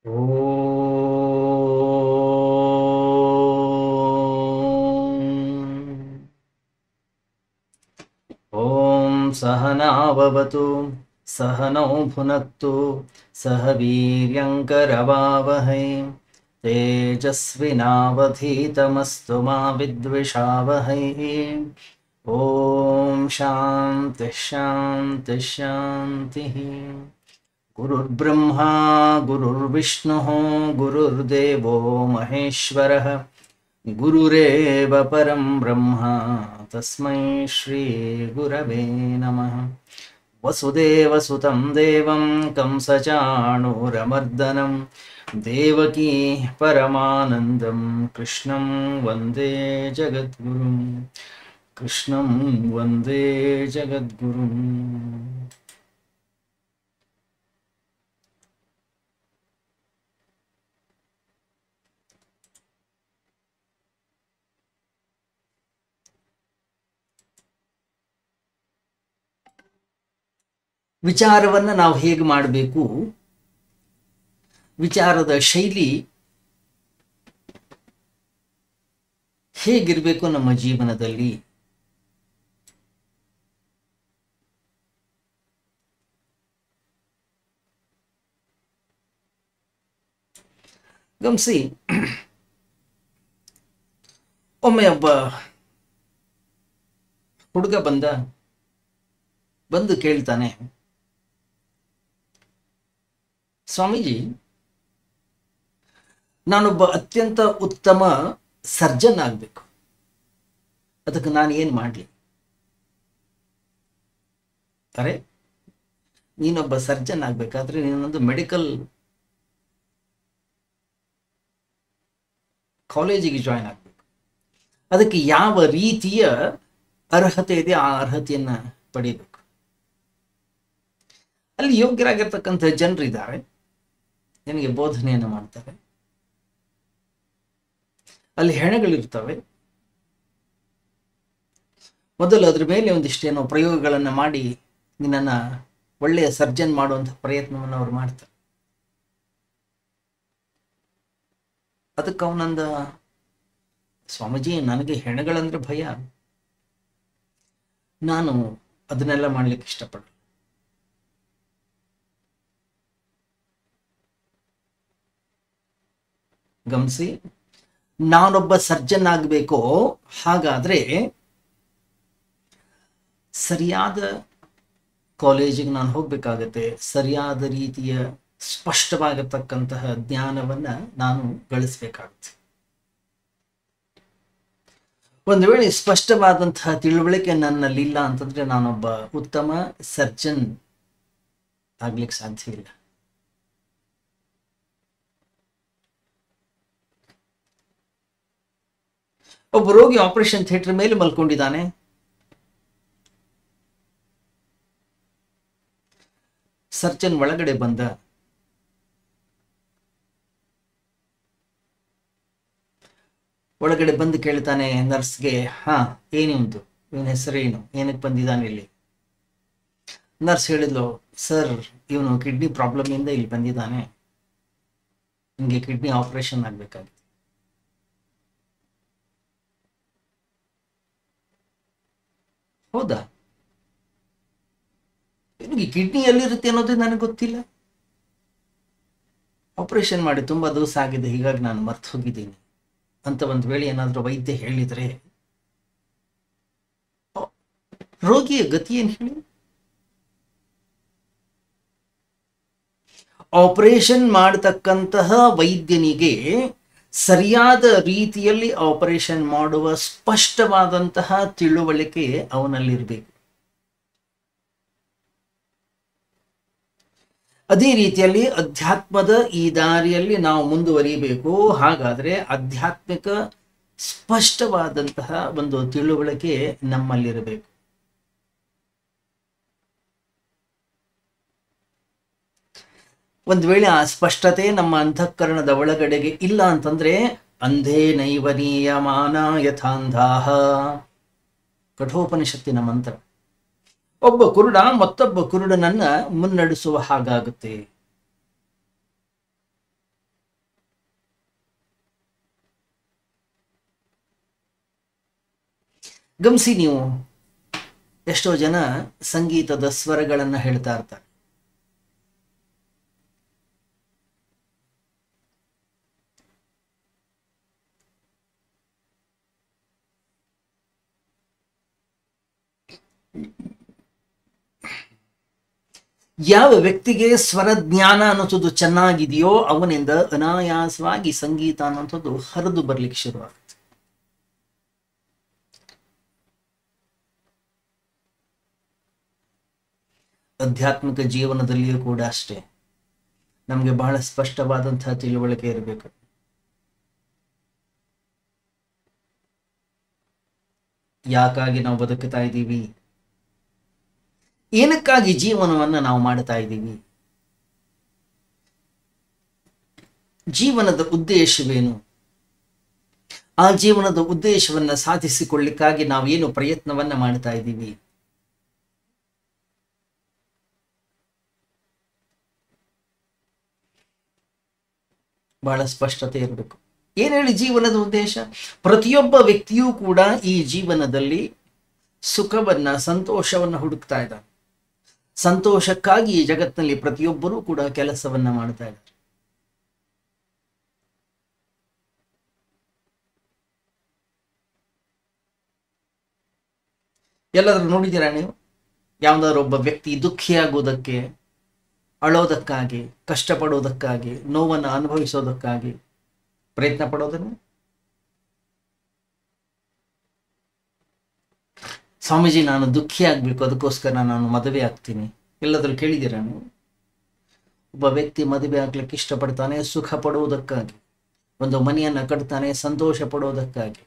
ॐ सहनाववतु सहनौ भुनक्तु सह वीर्यङ्करवावहै तेजस्विनावधीतमस्तु मा विद्विषावहै। ॐ शान्तिः शान्तिः शान्तिः। गुरुर्ब्रह्मा गुरुर्विष्णुः गुरुर्देवो महेश्वरः गुरुरेव परं ब्रह्म तस्मै श्री गुरवे नमः। वसुदेवसुतं देवं कंसचाणूरमर्दनं देवकी परमानन्दं कृष्णं वन्दे जगद्गुरुं कृष्णं वन्दे जगद्गुरुम्। ವಿಚಾರವನ್ನು ನಾವು ಹೇಗೆ ಮಾಡಬೇಕು, ವಿಚಾರದ ಶೈಲಿ ಹೇಗಿರಬೇಕು ನಮ್ಮ ಜೀವನದಲ್ಲಿ, ಗಮನಿಸಿ. ಒಮ್ಮೆ ಒಬ್ಬ ಹುಡುಗ ಬಂದು ಕೇಳ್ತಾನೆ, ಸ್ವಾಮೀಜಿ, ನಾನೊಬ್ಬ ಅತ್ಯಂತ ಉತ್ತಮ ಸರ್ಜನ್ ಆಗಬೇಕು, ಅದಕ್ಕೆ ನಾನು ಏನು ಮಾಡಲಿ? ಅರೆ, ನೀನೊಬ್ಬ ಸರ್ಜನ್ ಆಗಬೇಕಾದ್ರೆ ನೀನೊಂದು ಮೆಡಿಕಲ್ ಕಾಲೇಜಿಗೆ ಜಾಯ್ನ್ ಆಗಬೇಕು. ಅದಕ್ಕೆ ಯಾವ ರೀತಿಯ ಅರ್ಹತೆ ಇದೆ ಆ ಅರ್ಹತೆಯನ್ನು ಪಡೆಯಬೇಕು. ಅಲ್ಲಿ ಯೋಗ್ಯರಾಗಿರ್ತಕ್ಕಂಥ ಜನರಿದ್ದಾರೆ, ನಿನಗೆ ಬೋಧನೆಯನ್ನು ಮಾಡ್ತಾರೆ. ಅಲ್ಲಿ ಹೆಣಗಳಿರ್ತವೆ. ಮೊದಲು ಅದ್ರ ಮೇಲೆ ಒಂದಿಷ್ಟೇನೋ ಪ್ರಯೋಗಗಳನ್ನು ಮಾಡಿ ನಿನ್ನನ್ನು ಒಳ್ಳೆಯ ಸರ್ಜನ್ ಮಾಡುವಂಥ ಪ್ರಯತ್ನವನ್ನು ಅವ್ರು ಮಾಡ್ತಾರೆ. ಅದಕ್ಕೆ ಅವನಂದ, ಸ್ವಾಮೀಜಿ, ನನಗೆ ಹೆಣಗಳಂದ್ರೆ ಭಯ, ನಾನು ಅದನ್ನೆಲ್ಲ ಮಾಡ್ಲಿಕ್ಕೆ ಇಷ್ಟಪಡಲ್ಲ. ಗಮನಿಸಿ, ನಾನೊಬ್ಬ ಸರ್ಜನ್ ಆಗಬೇಕೋ, ಹಾಗಾದ್ರೆ ಸರಿಯಾದ ಕಾಲೇಜಿಗೆ ನಾನು ಹೋಗ್ಬೇಕಾಗತ್ತೆ. ಸರಿಯಾದ ರೀತಿಯ ಸ್ಪಷ್ಟವಾಗಿರ್ತಕ್ಕಂತಹ ಜ್ಞಾನವನ್ನ ನಾನು ಗಳಿಸ್ಬೇಕಾಗುತ್ತೆ. ಒಂದು ವೇಳೆ ಸ್ಪಷ್ಟವಾದಂತಹ ತಿಳುವಳಿಕೆ ನನ್ನಲ್ಲಿಲ್ಲ ಅಂತಂದ್ರೆ ನಾನೊಬ್ಬ ಉತ್ತಮ ಸರ್ಜನ್ ಆಗ್ಲಿಕ್ಕೆ ಸಾಧ್ಯ ಇಲ್ಲ. ಒಬ್ಬ ರೋಗಿ ಆಪರೇಷನ್ ಥಿಯೇಟರ್ ಮೇಲೆ ಮಲ್ಕೊಂಡಿದ್ದಾನೆ. ಸರ್ಜನ್ ಒಳಗಡೆ ಬಂದ. ಒಳಗಡೆ ಬಂದು ಕೇಳ್ತಾನೆ ನರ್ಸ್ಗೆ, ಏನಿಂತು, ಇವನ ಹೆಸರೇನು, ಏನಕ್ಕೆ ಬಂದಿದ್ದಾನೆ ಇಲ್ಲಿ? ನರ್ಸ್ ಹೇಳಿದ್ಲು, ಸರ್, ಇವನು ಕಿಡ್ನಿ ಪ್ರಾಬ್ಲಮ್ ಇಂದ ಇಲ್ಲಿ ಬಂದಿದ್ದಾನೆ, ನಿಮಗೆ ಕಿಡ್ನಿ ಆಪರೇಷನ್ ಆಗ್ಬೇಕಾಗಿದೆ. ಹೌದಾ? ನಿಮಗೆ ಕಿಡ್ನಿ ಎಲ್ಲಿರುತ್ತೆ ಅನ್ನೋದು ನನಗೆ ಗೊತ್ತಿಲ್ಲ. ಆಪರೇಷನ್ ಮಾಡಿ ತುಂಬಾ ದಿವಸ ಆಗಿದೆ, ಹೀಗಾಗಿ ನಾನು ಮರ್ತು ಹೋಗಿದ್ದೀನಿ ಅಂತ ಒಂದು ವೇಳೆ ಏನಾದರೂ ವೈದ್ಯ ಹೇಳಿದ್ರೆ ರೋಗಿಯ ಗತಿ ಏನು ಹೇಳಿ? ಆಪರೇಷನ್ ಮಾಡತಕ್ಕಂತಹ ವೈದ್ಯನಿಗೆ ಸರಿಯಾದ ರೀತಿಯಲ್ಲಿ ಆಪರೇಷನ್ ಮಾಡುವ ಸ್ಪಷ್ಟವಾದಂತಹ ತಿಳುವಳಿಕೆ ಅವನಲ್ಲಿರಬೇಕು. ಅದೇ ರೀತಿಯಲ್ಲಿ ಅಧ್ಯಾತ್ಮದ ಈ ದಾರಿಯಲ್ಲಿ ನಾವು ಮುಂದುವರಿಯಬೇಕು. ಹಾಗಾದ್ರೆ ಆಧ್ಯಾತ್ಮಿಕ ಸ್ಪಷ್ಟವಾದಂತಹ ಒಂದು ತಿಳುವಳಿಕೆ ನಮ್ಮಲ್ಲಿರಬೇಕು. ಒಂದು ವೇಳೆ ಆ ಸ್ಪಷ್ಟತೆ ನಮ್ಮ ಅಂತಃಕರಣದ ಒಳಗಡೆಗೆ ಇಲ್ಲ ಅಂತಂದ್ರೆ ಅಂಧೇ ನೈವ ನೀಯಮಾನ ಯಥಾಂಧಾಹ, ಕಠೋಪನಿಷತ್ತಿನ ಮಂತ್ರ. ಒಬ್ಬ ಕುರುಡ ಮತ್ತೊಬ್ಬ ಕುರುಡನನ್ನ ಮುನ್ನಡೆಸುವ ಹಾಗಾಗುತ್ತೆ. ಗಮನಿಸಿ ನೀವು, ಎಷ್ಟೋ ಜನ ಸಂಗೀತದ ಸ್ವರಗಳನ್ನ ಹೇಳ್ತಾ ಇರ್ತಾರೆ. ಯಾವ ವ್ಯಕ್ತಿಗೆ ಸ್ವರಜ್ಞಾನ ಅನ್ನೋದು ಚೆನ್ನಾಗಿದೆಯೋ ಅವನಿಂದ ಅನಾಯಾಸವಾಗಿ ಸಂಗೀತ ಅನ್ನೋಂಥದ್ದು ಹರಿದು ಬರ್ಲಿಕ್ಕೆ ಶುರುವಾಗುತ್ತೆ. ಆಧ್ಯಾತ್ಮಿಕ ಜೀವನದಲ್ಲಿಯೂ ಕೂಡ ಅಷ್ಟೇ, ನಮಗೆ ಬಹಳ ಸ್ಪಷ್ಟವಾದಂತಹ ತಿಳುವಳಿಕೆ ಇರಬೇಕು. ಯಾಕಾಗಿ ನಾವು ಬದುಕುತ್ತಾ ಇದ್ದೀವಿ, ಏನಕ್ಕಾಗಿ ಜೀವನವನ್ನು ನಾವು ಮಾಡ್ತಾ ಇದ್ದೀವಿ, ಜೀವನದ ಉದ್ದೇಶವೇನು, ಆ ಜೀವನದ ಉದ್ದೇಶವನ್ನ ಸಾಧಿಸಿಕೊಳ್ಳಿಕ್ಕಾಗಿ ನಾವೇನು ಪ್ರಯತ್ನವನ್ನ ಮಾಡ್ತಾ ಇದ್ದೀವಿ. ಬಹಳ ಸ್ಪಷ್ಟತೆ ಇರಬೇಕು. ಏನ್ ಹೇಳಿ ಜೀವನದ ಉದ್ದೇಶ? ಪ್ರತಿಯೊಬ್ಬ ವ್ಯಕ್ತಿಯೂ ಕೂಡ ಈ ಜೀವನದಲ್ಲಿ ಸುಖವನ್ನ, ಸಂತೋಷವನ್ನ ಹುಡುಕ್ತಾ ಇದ್ದಾರೆ. ಸಂತೋಷಕ್ಕಾಗಿ ಈ ಜಗತ್ತಿನಲ್ಲಿ ಪ್ರತಿಯೊಬ್ಬರೂ ಕೂಡ ಕೆಲಸವನ್ನ ಮಾಡ್ತಾ ಇದ್ದಾರೆ. ಎಲ್ಲಾದ್ರೂ ನೋಡಿದ್ದೀರಾ ನೀವು? ಯಾವ್ದಾದ್ರು ಒಬ್ಬ ವ್ಯಕ್ತಿ ದುಃಖಿಯಾಗುವುದಕ್ಕೆ, ಅಳೋದಕ್ಕಾಗಿ, ಕಷ್ಟಪಡೋದಕ್ಕಾಗಿ, ನೋವನ್ನು ಅನುಭವಿಸೋದಕ್ಕಾಗಿ ಪ್ರಯತ್ನ ಪಡೋದನ್ನು? ಸ್ವಾಮೀಜಿ, ನಾನು ದುಃಖಿ ಆಗ್ಬೇಕು, ಅದಕ್ಕೋಸ್ಕರ ನಾನು ಮದುವೆ ಆಗ್ತೀನಿ. ಎಲ್ಲಾದ್ರೂ ಕೇಳಿದ್ದೀರಾ ನೀವು? ಒಬ್ಬ ವ್ಯಕ್ತಿ ಮದುವೆ ಆಗ್ಲಿಕ್ಕೆ ಇಷ್ಟಪಡ್ತಾನೆ ಸುಖ ಪಡುವುದಕ್ಕಾಗಿ, ಒಂದು ಮನೆಯನ್ನ ಕಟ್ತಾನೆ ಸಂತೋಷ ಪಡೋದಕ್ಕಾಗಿ,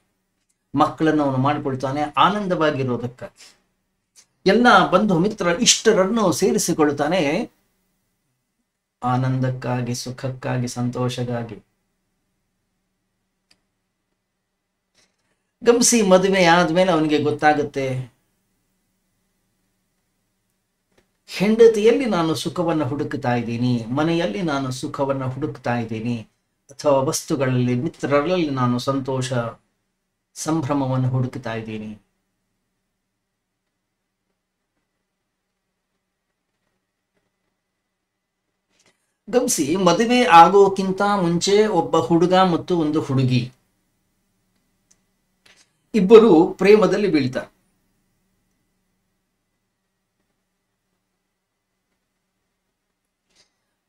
ಮಕ್ಕಳನ್ನು ಅವನು ಮಾಡಿಕೊಳ್ತಾನೆ ಆನಂದವಾಗಿರೋದಕ್ಕಾಗಿ, ಎಲ್ಲ ಬಂಧು ಮಿತ್ರ ಇಷ್ಟರನ್ನು ಸೇರಿಸಿಕೊಳ್ತಾನೆ ಆನಂದಕ್ಕಾಗಿ, ಸುಖಕ್ಕಾಗಿ, ಸಂತೋಷಕ್ಕಾಗಿ. ಗಮನಿಸಿ, ಮದುವೆ ಆದ್ಮೇಲೆ ಅವನಿಗೆ ಗೊತ್ತಾಗುತ್ತೆ, ಹೆಂಡತಿಯಲ್ಲಿ ನಾನು ಸುಖವನ್ನು ಹುಡುಕ್ತಾ ಇದ್ದೀನಿ, ಮನೆಯಲ್ಲಿ ನಾನು ಸುಖವನ್ನು ಹುಡುಕ್ತಾ ಇದ್ದೀನಿ, ಅಥವಾ ವಸ್ತುಗಳಲ್ಲಿ, ಮಿತ್ರರಲ್ಲಿ ನಾನು ಸಂತೋಷ ಸಂಭ್ರಮವನ್ನು ಹುಡುಕ್ತಾ ಇದ್ದೀನಿ. ಗಮನಿಸಿ, ಮದುವೆ ಆಗೋಕ್ಕಿಂತ ಮುಂಚೆ ಒಬ್ಬ ಹುಡುಗ ಮತ್ತು ಒಂದು ಹುಡುಗಿ ಇಬ್ಬರು ಪ್ರೇಮದಲ್ಲಿ ಬೀಳ್ತಾರೆ.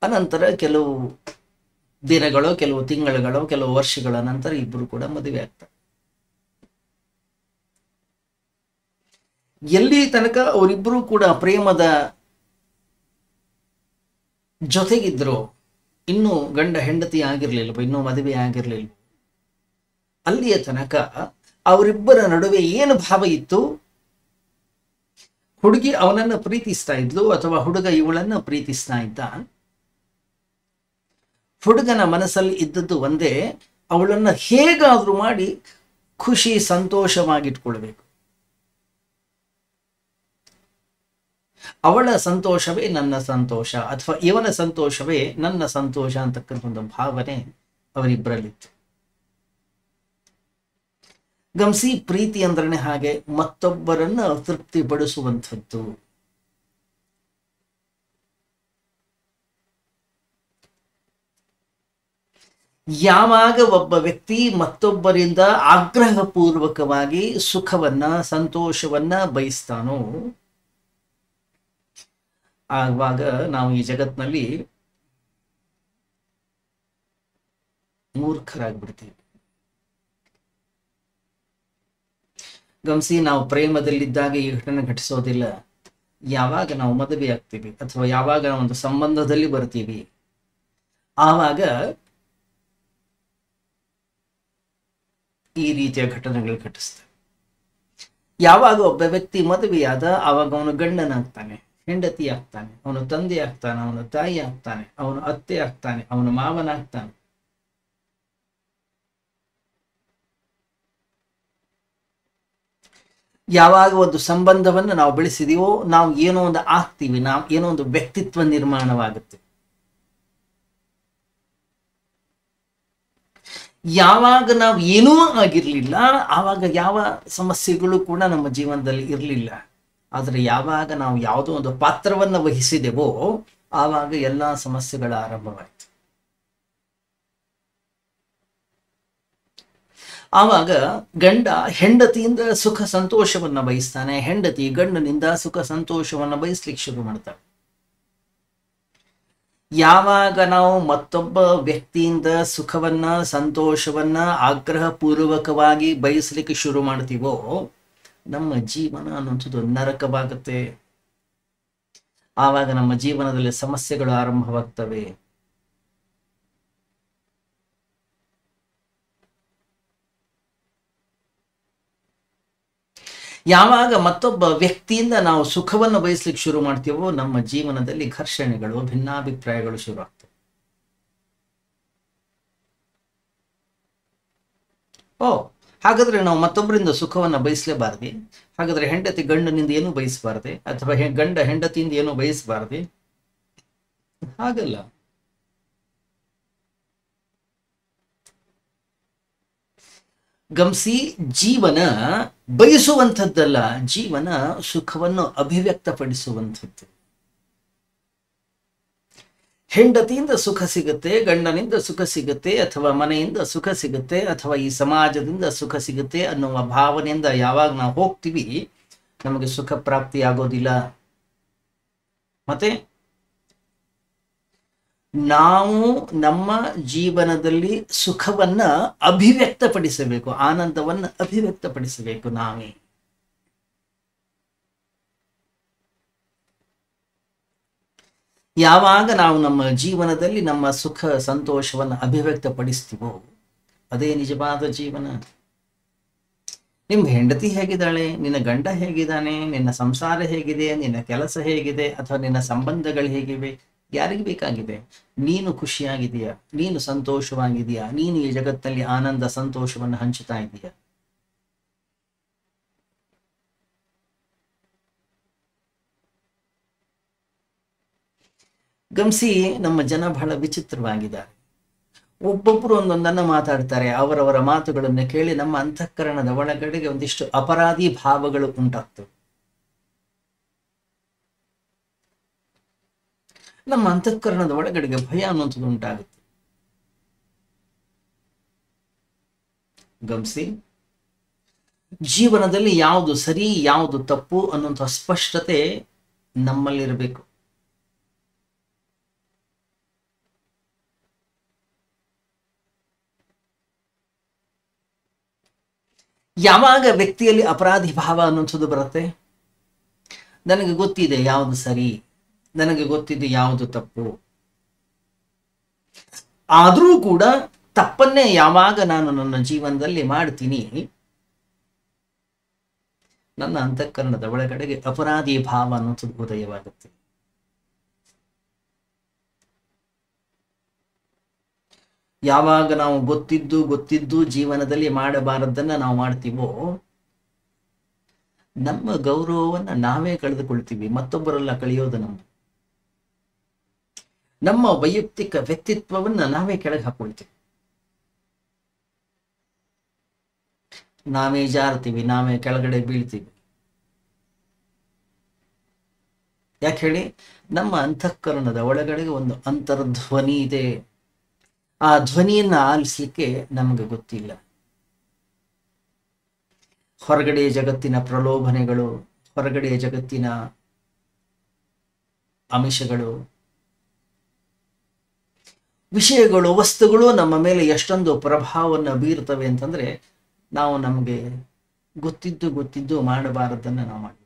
ಅನಂತರ ಕೆಲವು ದಿನಗಳು, ಕೆಲವು ತಿಂಗಳುಗಳು, ಕೆಲವು ವರ್ಷಗಳ ನಂತರ ಇಬ್ಬರು ಕೂಡ ಮದುವೆ ಆಗ್ತಾರೆ. ಎಲ್ಲಿ ತನಕ ಅವರಿಬ್ಬರು ಕೂಡ ಪ್ರೇಮದ ಜೊತೆಗಿದ್ರು, ಇನ್ನೂ ಗಂಡ ಹೆಂಡತಿ ಆಗಿರ್ಲಿಲ್ವ, ಇನ್ನೂ ಮದುವೆ ಆಗಿರ್ಲಿಲ್ವ, ಅಲ್ಲಿಯ ತನಕ ಅವರಿಬ್ಬರ ನಡುವೆ ಏನು ಭಾವ ಇತ್ತು? ಹುಡುಗಿ ಅವನನ್ನ ಪ್ರೀತಿಸ್ತಾ ಇದ್ಲು ಅಥವಾ ಹುಡುಗ ಇವಳನ್ನ ಪ್ರೀತಿಸ್ತಾ ಇದ್ದ. ಹುಡುಗನ ಮನಸ್ಸಲ್ಲಿ ಇದ್ದದ್ದು ಒಂದೇ, ಅವಳನ್ನ ಹೇಗಾದ್ರೂ ಮಾಡಿ ಖುಷಿ ಸಂತೋಷವಾಗಿಟ್ಕೊಳ್ಬೇಕು. ಅವಳ ಸಂತೋಷವೇ ನನ್ನ ಸಂತೋಷ, ಅಥವಾ ಇವನ ಸಂತೋಷವೇ ನನ್ನ ಸಂತೋಷ ಅಂತಕ್ಕಂಥ ಒಂದು ಭಾವನೆ ಅವರಿಬ್ಬರಲ್ಲಿತ್ತು. ಗಮನಿಸಿ, ಪ್ರೀತಿ ಅಂದ್ರೆ ಹಾಗೆ, ಮತ್ತೊಬ್ಬರನ್ನ ತೃಪ್ತಿಪಡಿಸುವಂಥದ್ದು. ಯಾವಾಗ ಒಬ್ಬ ವ್ಯಕ್ತಿ ಮತ್ತೊಬ್ಬರಿಂದ ಆಗ್ರಹಪೂರ್ವಕವಾಗಿ ಸುಖವನ್ನ, ಸಂತೋಷವನ್ನ ಬಯಸ್ತಾನೋ, ಆವಾಗ ನಾವು ಈ ಜಗತ್ತಿನಲ್ಲಿ ಮೂರ್ಖರಾಗ್ಬಿಡ್ತೀವಿ. ಗಮನಿಸಿ, ನಾವು ಪ್ರೇಮದಲ್ಲಿದ್ದಾಗ ಈ ಘಟನೆ ಘಟಿಸೋದಿಲ್ಲ. ಯಾವಾಗ ನಾವು ಮದುವೆ ಆಗ್ತೀವಿ ಅಥವಾ ಯಾವಾಗ ನಾವು ಒಂದು ಸಂಬಂಧದಲ್ಲಿ ಬರ್ತೀವಿ, ಆವಾಗ ಈ ರೀತಿಯ ಘಟನೆಗಳು ಘಟಿಸ್ತವೆ. ಯಾವಾಗ ಒಬ್ಬ ವ್ಯಕ್ತಿ ಮದುವೆಯಾದ, ಆವಾಗ ಅವನು ಗಂಡನಾಗ್ತಾನೆ, ಹೆಂಡತಿ ಆಗ್ತಾನೆ, ಅವನು ತಂದೆ ಆಗ್ತಾನೆ, ಅವನು ತಾಯಿ ಆಗ್ತಾನೆ, ಅವನು ಅತ್ತೆ ಆಗ್ತಾನೆ, ಅವನು ಮಾವನಾಗ್ತಾನೆ. ಯಾವಾಗ ಒಂದು ಸಂಬಂಧವನ್ನು ನಾವು ಬೆಳೆಸಿದೀವೋ, ನಾವು ಏನೋ ಒಂದು ಆಗ್ತೀವಿ, ನಾವು ಏನೋ ಒಂದು ವ್ಯಕ್ತಿತ್ವ ನಿರ್ಮಾಣವಾಗುತ್ತೆ. ಯಾವಾಗ ನಾವು ಏನೂ ಆಗಿರಲಿಲ್ಲ, ಆವಾಗ ಯಾವ ಸಮಸ್ಯೆಗಳು ಕೂಡ ನಮ್ಮ ಜೀವನದಲ್ಲಿ ಇರಲಿಲ್ಲ. ಆದರೆ ಯಾವಾಗ ನಾವು ಯಾವುದೋ ಒಂದು ಪಾತ್ರವನ್ನು ವಹಿಸಿದೆವೋ ಆವಾಗ ಎಲ್ಲ ಸಮಸ್ಯೆಗಳ ಆರಂಭವಾಯಿತು. ಆವಾಗ ಗಂಡ ಹೆಂಡತಿಯಿಂದ ಸುಖ ಸಂತೋಷವನ್ನು ಬಯಸ್ತಾನೆ, ಹೆಂಡತಿ ಗಂಡನಿಂದ ಸುಖ ಸಂತೋಷವನ್ನು ಬಯಸ್ಲಿಕ್ಕೆ ಶುರು ಮಾಡ್ತಾಳೆ. ಯಾವಾಗ ನಾವು ಮತ್ತೊಬ್ಬ ವ್ಯಕ್ತಿಯಿಂದ ಸುಖವನ್ನ ಸಂತೋಷವನ್ನ ಆಗ್ರಹಪೂರ್ವಕವಾಗಿ ಬಯಸಲಿಕ್ಕೆ ಶುರು ಮಾಡ್ತೀವೋ ನಮ್ಮ ಜೀವನ ಅನ್ನೋಂಥದ್ದು ನರಕವಾಗುತ್ತೆ. ಆವಾಗ ನಮ್ಮ ಜೀವನದಲ್ಲಿ ಸಮಸ್ಯೆಗಳು ಆರಂಭವಾಗ್ತವೆ. ಯಾವಾಗ ಮತ್ತೊಬ್ಬ ವ್ಯಕ್ತಿಯಿಂದ ನಾವು ಸುಖವನ್ನು ಬಯಸ್ಲಿಕ್ಕೆ ಶುರು ಮಾಡ್ತೀವೋ ನಮ್ಮ ಜೀವನದಲ್ಲಿ ಘರ್ಷಣೆಗಳು, ಭಿನ್ನಾಭಿಪ್ರಾಯಗಳು ಶುರು ಆಗ್ತವೆ. ಹಾಗಾದ್ರೆ ನಾವು ಮತ್ತೊಬ್ಬರಿಂದ ಸುಖವನ್ನು ಬಯಸಲೇಬಾರ್ದೆ? ಹಾಗಾದ್ರೆ ಹೆಂಡತಿ ಗಂಡನಿಂದ ಏನು ಬಯಸಬಾರ್ದೆ? ಅಥವಾ ಗಂಡ ಹೆಂಡತಿಯಿಂದ ಏನು ಬಯಸಬಾರ್ದೆ? ಹಾಗಲ್ಲ. ಗಮನಿಸಿ, ಜೀವನ ಬಯಸುವಂಥದ್ದಲ್ಲ, ಜೀವನ ಸುಖವನ್ನು ಅಭಿವ್ಯಕ್ತಪಡಿಸುವಂಥದ್ದು. ಹೆಂಡತಿಯಿಂದ ಸುಖ ಸಿಗುತ್ತೆ, ಗಂಡನಿಂದ ಸುಖ ಸಿಗುತ್ತೆ, ಅಥವಾ ಮನೆಯಿಂದ ಸುಖ ಸಿಗುತ್ತೆ, ಅಥವಾ ಈ ಸಮಾಜದಿಂದ ಸುಖ ಸಿಗುತ್ತೆ ಅನ್ನುವ ಭಾವನೆಯಿಂದ ಯಾವಾಗ ನಾವು ಹೋಗ್ತೀವಿ ನಮಗೆ ಸುಖ ಪ್ರಾಪ್ತಿ ಆಗೋದಿಲ್ಲ. ಮತ್ತೆ ನಾವು ನಮ್ಮ ಜೀವನದಲ್ಲಿ ಸುಖವನ್ನ ಅಭಿವ್ಯಕ್ತಪಡಿಸಬೇಕು, ಆನಂದವನ್ನು ಅಭಿವ್ಯಕ್ತಪಡಿಸಬೇಕು ನಾವೇ. ಯಾವಾಗ ನಾವು ನಮ್ಮ ಜೀವನದಲ್ಲಿ ನಮ್ಮ ಸುಖ ಸಂತೋಷವನ್ನು ಅಭಿವ್ಯಕ್ತಪಡಿಸ್ತೀವೋ ಅದೇ ನಿಜವಾದ ಜೀವನ. ನಿಮ್ಮ ಹೆಂಡತಿ ಹೇಗಿದ್ದಾಳೆ, ನಿನ್ನ ಗಂಡ ಹೇಗಿದ್ದಾನೆ, ನಿನ್ನ ಸಂಸಾರ ಹೇಗಿದೆ, ನಿನ್ನ ಕೆಲಸ ಹೇಗಿದೆ, ಅಥವಾ ನಿನ್ನ ಸಂಬಂಧಗಳು ಹೇಗಿವೆ, ಯಾರಿಗೆ ಬೇಕಾಗಿದೆ? ನೀನು ಖುಷಿಯಾಗಿದೆಯಾ, ನೀನು ಸಂತೋಷವಾಗಿದೆಯಾ, ನೀನು ಈ ಜಗತ್ತಲ್ಲಿ ಆನಂದ ಸಂತೋಷವನ್ನು ಹಂಚುತ್ತಾ ಇದೆಯಾ? ಗಮನಿಸಿ, ನಮ್ಮ ಜನ ಬಹಳ ವಿಚಿತ್ರವಾಗಿದ್ದಾರೆ. ಒಬ್ಬೊಬ್ಬರು ಒಂದೊಂದನ್ನು ಮಾತಾಡ್ತಾರೆ. ಅವರವರ ಮಾತುಗಳನ್ನು ಕೇಳಿ ನಮ್ಮ ಅಂತಃಕರಣದ ಒಳಗಡೆಗೆ ಒಂದಿಷ್ಟು ಅಪರಾಧಿ ಭಾವಗಳು ಉಂಟಾಗ್ತವೆ. ನಮ್ಮ ಅಂತಃಕರಣದ ಒಳಗಡೆಗೆ ಭಯ ಅನ್ನುವಂಥದ್ದು ಉಂಟಾಗುತ್ತೆ. ಗಮನಿಸಿ, ಜೀವನದಲ್ಲಿ ಯಾವುದು ಸರಿ ಯಾವುದು ತಪ್ಪು ಅನ್ನುವಂಥ ಸ್ಪಷ್ಟತೆ ನಮ್ಮಲ್ಲಿರಬೇಕು. ಯಾವಾಗ ವ್ಯಕ್ತಿಯಲ್ಲಿ ಅಪರಾಧಿ ಭಾವ ಅನ್ನುವಂಥದ್ದು ಬರುತ್ತೆ, ನನಗೆ ಗೊತ್ತಿದೆ ಯಾವುದು ಸರಿ, ನನಗೆ ಗೊತ್ತಿದೆ ಯಾವುದು ತಪ್ಪು, ಆದರೂ ಕೂಡ ತಪ್ಪನ್ನೇ ಯಾವಾಗ ನಾನು ನನ್ನ ಜೀವನದಲ್ಲಿ ಮಾಡ್ತೀನಿ, ನನ್ನ ಅಂತಃಕರಣದ ಒಳಗಡೆಗೆ ಅಪರಾಧಿ ಭಾವ ಅನ್ನೋದು ಉದಯವಾಗುತ್ತೆ. ಯಾವಾಗ ನಾವು ಗೊತ್ತಿದ್ದು ಜೀವನದಲ್ಲಿ ಮಾಡಬಾರದನ್ನ ನಾವು ಮಾಡ್ತೀವೋ ನಮ್ಮ ಗೌರವವನ್ನ ನಾವೇ ಕಳೆದುಕೊಳ್ತೀವಿ, ಮತ್ತೊಬ್ಬರೆಲ್ಲ ಕಳೆಯೋದು ನಮ್ಮ ವೈಯಕ್ತಿಕ ವ್ಯಕ್ತಿತ್ವವನ್ನ ನಾವೇ ಕೆಳಗೆ ಹಾಕೊಳ್ತೀವಿ. ನಾವೇ ಜಾರ್ತೀವಿ, ನಾವೇ ಕೆಳಗಡೆ ಬೀಳ್ತೀವಿ. ಯಾಕೆ ಹೇಳಿ? ನಮ್ಮ ಅಂತಃಕರಣದ ಒಳಗಡೆಗೆ ಒಂದು ಅಂತರ್ಧ್ವನಿ ಇದೆ. ಆ ಧ್ವನಿಯನ್ನು ಆಲಿಸಲಿಕ್ಕೆ ನಮಗೆ ಗೊತ್ತಿಲ್ಲ. ಹೊರಗಡೆ ಜಗತ್ತಿನ ಪ್ರಲೋಭನೆಗಳು, ಹೊರಗಡೆ ಜಗತ್ತಿನ ಆಮಿಷಗಳು, ವಿಷಯಗಳು, ವಸ್ತುಗಳು ನಮ್ಮ ಮೇಲೆ ಎಷ್ಟೊಂದು ಪ್ರಭಾವವನ್ನು ಬೀರ್ತವೆ ಅಂತಂದ್ರೆ ನಾವು ನಮಗೆ ಗೊತ್ತಿದ್ದು ಮಾಡಬಾರದನ್ನ ನಾವು ಮಾಡ್ತೀವಿ.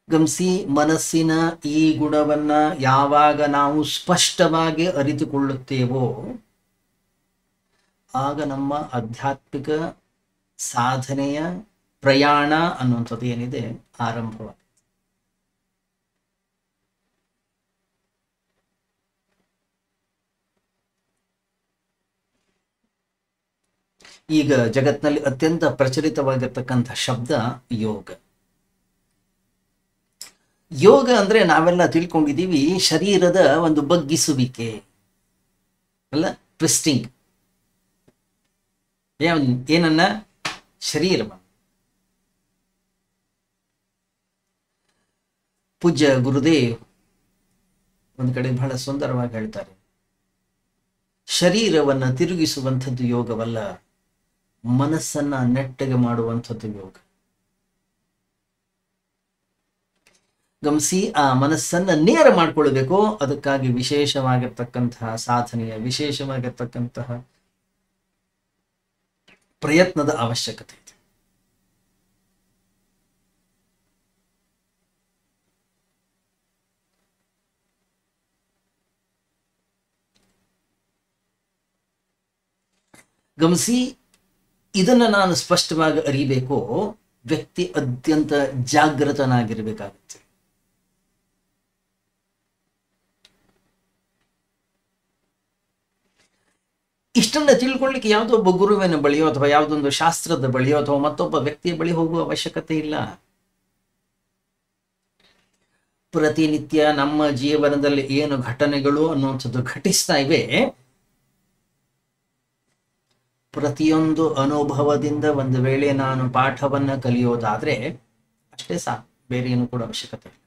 ಗಮನಿಸಿ, ಮನಸ್ಸಿನ ಈ ಗುಣವನ್ನ ಯಾವಾಗ ನಾವು ಸ್ಪಷ್ಟವಾಗಿ ಅರಿತುಕೊಳ್ಳುತ್ತೇವೋ ಆಗ ನಮ್ಮ ಆಧ್ಯಾತ್ಮಿಕ ಸಾಧನೆಯ ಪ್ರಯಾಣ ಅನ್ನುವಂಥದ್ದು ಏನಿದೆ ಆರಂಭವಾಗುತ್ತೆ. ಈಗ ಜಗತ್ತಿನಲ್ಲಿ ಅತ್ಯಂತ ಪ್ರಚಲಿತವಾಗಿರ್ತಕ್ಕಂಥ ಶಬ್ದ ಯೋಗ. ಯೋಗ ಅಂದ್ರೆ ನಾವೆಲ್ಲ ತಿಳ್ಕೊಂಡಿದ್ದೀವಿ ಶರೀರದ ಒಂದು ಬಗ್ಗಿಸುವಿಕೆ ಅಲ್ಲ, ಟ್ವಿಸ್ಟಿಂಗ್. ಏನನ್ನ? ಶರೀರವನ್ನು. ಪೂಜ್ಯ ಗುರುದೇವ್ ಒಂದು ಕಡೆ ಬಹಳ ಸುಂದರವಾಗಿ ಹೇಳ್ತಾರೆ, ಶರೀರವನ್ನು ತಿರುಗಿಸುವಂಥದ್ದು ಯೋಗವಲ್ಲ, ಮನಸ್ಸನ್ನ ನೆಟ್ಟಗೆ ಮಾಡುವಂಥದ್ದು ಯೋಗ. ಗಮನಿಸಿ, ಆ ಮನಸ್ಸನ್ನ ನೇರ ಮಾಡ್ಕೊಳ್ಬೇಕು. ಅದಕ್ಕಾಗಿ ವಿಶೇಷವಾಗಿರ್ತಕ್ಕಂತಹ ಸಾಧನೆಯ, ವಿಶೇಷವಾಗಿರ್ತಕ್ಕಂತಹ ಪ್ರಯತ್ನದ ಅವಶ್ಯಕತೆ ಇದೆ. ಗಮನಿಸಿ, ಇದನ್ನ ನಾನು ಸ್ಪಷ್ಟವಾಗಿ ಅರಿಬೇಕು. ವ್ಯಕ್ತಿ ಅತ್ಯಂತ ಜಾಗೃತನಾಗಿರ್ಬೇಕಾಗುತ್ತೆ. ಇಷ್ಟನ್ನ ತಿಳ್ಕೊಳ್ಳಿಕ್ಕೆ ಯಾವುದೋ ಒಬ್ಬ ಗುರುವಿನ ಬಳಿಯೋ ಅಥವಾ ಯಾವುದೊಂದು ಶಾಸ್ತ್ರದ ಬಳಿಯೋ ಅಥವಾ ಮತ್ತೊಬ್ಬ ವ್ಯಕ್ತಿಯ ಬಳಿ ಹೋಗುವ ಅವಶ್ಯಕತೆ ಇಲ್ಲ. ಪ್ರತಿನಿತ್ಯ ನಮ್ಮ ಜೀವನದಲ್ಲಿ ಏನು ಘಟನೆಗಳು ಅನ್ನುವಂಥದ್ದು ಘಟಿಸ್ತಾ ಇವೆ, ಪ್ರತಿಯೊಂದು ಅನುಭವದಿಂದ ಒಂದು ವೇಳೆ ನಾನು ಪಾಠವನ್ನ ಕಲಿಯೋದಾದ್ರೆ ಅಷ್ಟೇ ಸಾಕು, ಬೇರೆ ಏನು ಕೂಡ ಅವಶ್ಯಕತೆ ಇಲ್ಲ.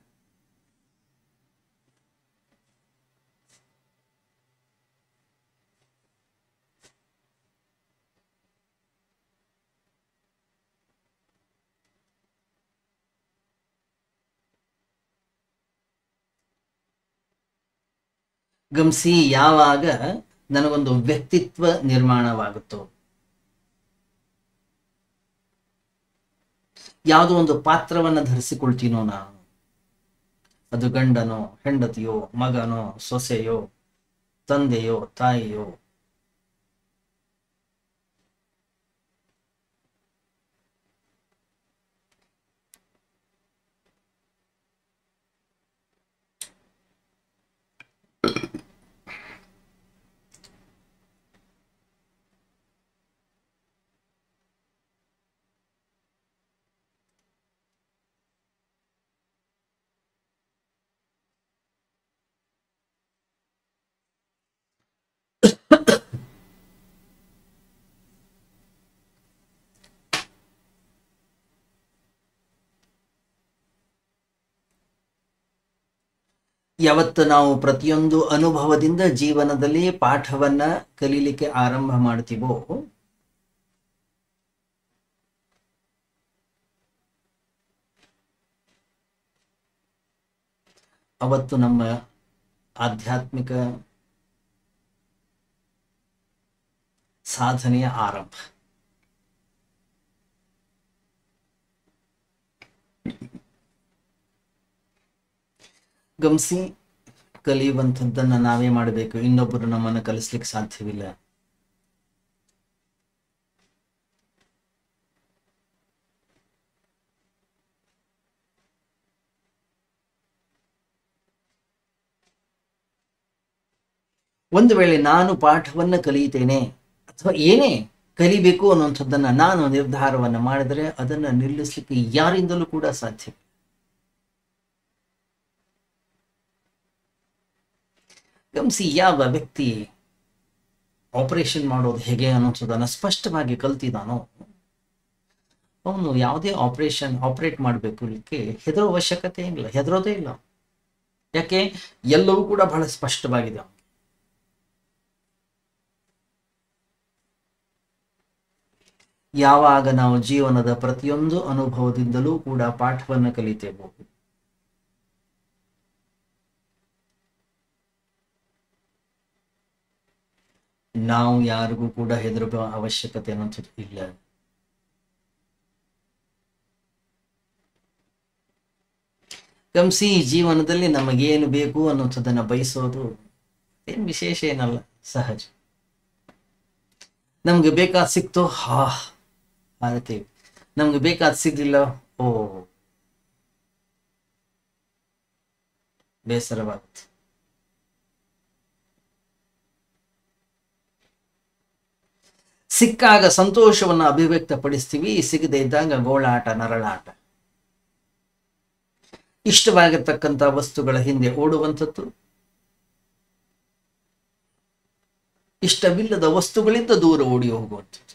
ಗಮನಿಸಿ, ಯಾವಾಗ ನನಗೊಂದು ವ್ಯಕ್ತಿತ್ವ ನಿರ್ಮಾಣವಾಗುತ್ತೋ, ಯಾವುದೋ ಒಂದು ಪಾತ್ರವನ್ನ ಧರಿಸಿಕೊಳ್ತೀನೋ ನಾನು, ಅದು ಗಂಡನೋ, ಹೆಂಡತಿಯೋ, ಮಗನೋ, ಸೊಸೆಯೋ, ತಂದೆಯೋ, ತಾಯಿಯೋ, ಯಾವತ್ತು ನಾವು ಪ್ರತಿಯೊಂದು ಅನುಭವದಿಂದ ಜೀವನದಲ್ಲಿ ಪಾಠವನ್ನ ಕಲೀಲಿಕ್ಕೆ ಆರಂಭ ಮಾಡ್ತೀವೋ, ಅವತ್ತು ನಮ್ಮ ಆಧ್ಯಾತ್ಮಿಕ ಸಾಧನೆಯ ಆರಂಭ. ಗಮನಿಸಿ, ಕಲಿಯುವಂಥದ್ದನ್ನ ನಾವೇ ಮಾಡಬೇಕು, ಇನ್ನೊಬ್ಬರು ನಮ್ಮನ್ನು ಕಲಿಸ್ಲಿಕ್ಕೆ ಸಾಧ್ಯವಿಲ್ಲ. ಒಂದು ವೇಳೆ ನಾನು ಪಾಠವನ್ನ ಕಲಿಯುತ್ತೇನೆ ಅಥವಾ ಏನೇ ಕಲಿಬೇಕು ಅನ್ನುವಂಥದ್ದನ್ನ ನಾನು ನಿರ್ಧಾರವನ್ನ ಮಾಡಿದರೆ ಅದನ್ನ ನಿಲ್ಲಿಸಲಿಕ್ಕೆ ಯಾರಿಂದಲೂ ಕೂಡ ಸಾಧ್ಯ. ಗಮನಿಸಿ, ಯಾವ ವ್ಯಕ್ತಿ ಆಪರೇಷನ್ ಮಾಡೋದು ಹೇಗೆ ಅನ್ನೋದನ್ನ ಸ್ಪಷ್ಟವಾಗಿ ಕಲ್ತಿದಾನೋ ಅವನು ಯಾವುದೇ ಆಪರೇಟ್ ಮಾಡಬೇಕು ಇದಕ್ಕೆ ಹೆದರೋ ಅವಶ್ಯಕತೆ ಇಲ್ಲ, ಹೆದರೋದೇ ಇಲ್ಲ. ಯಾಕೆ? ಎಲ್ಲವೂ ಕೂಡ ಬಹಳ ಸ್ಪಷ್ಟವಾಗಿದೆ. ಯಾವಾಗ ನಾವು ಜೀವನದ ಪ್ರತಿಯೊಂದು ಅನುಭವದಿಂದಲೂ ಕೂಡ ಪಾಠವನ್ನು ಕಲಿತೇವೆ, ನಾವು ಯಾರಿಗೂ ಕೂಡ ಹೆದರುವ ಅವಶ್ಯಕತೆ ಅನ್ನೋದು ಇಲ್ಲ. ಗಮನಿಸಿ, ಜೀವನದಲ್ಲಿ ನಮಗೇನು ಬೇಕು ಅನ್ನೋದನ್ನ ಬಯಸೋದು ಏನು ವಿಶೇಷ ಏನಲ್ಲ, ಸಹಜ. ನಮ್ಗೆ ಬೇಕಾದ ಸಿಕ್ತೋ ಆಳ್ತೀವಿ, ನಮ್ಗೆ ಬೇಕಾದ ಸಿಗ್ಲಿಲ್ಲ ಬೇಸರವಾಗುತ್ತೆ. ಸಿಕ್ಕಾಗ ಸಂತೋಷವನ್ನು ಅಭಿವ್ಯಕ್ತಪಡಿಸ್ತೀವಿ, ಸಿಗದೆ ಇದ್ದಾಗ ಗೋಳಾಟ, ನರಳಾಟ. ಇಷ್ಟವಾಗಿರ್ತಕ್ಕಂಥ ವಸ್ತುಗಳ ಹಿಂದೆ ಓಡುವಂಥದ್ದು, ಇಷ್ಟವಿಲ್ಲದ ವಸ್ತುಗಳಿಂದ ದೂರ ಓಡಿ ಹೋಗುವಂಥದ್ದು.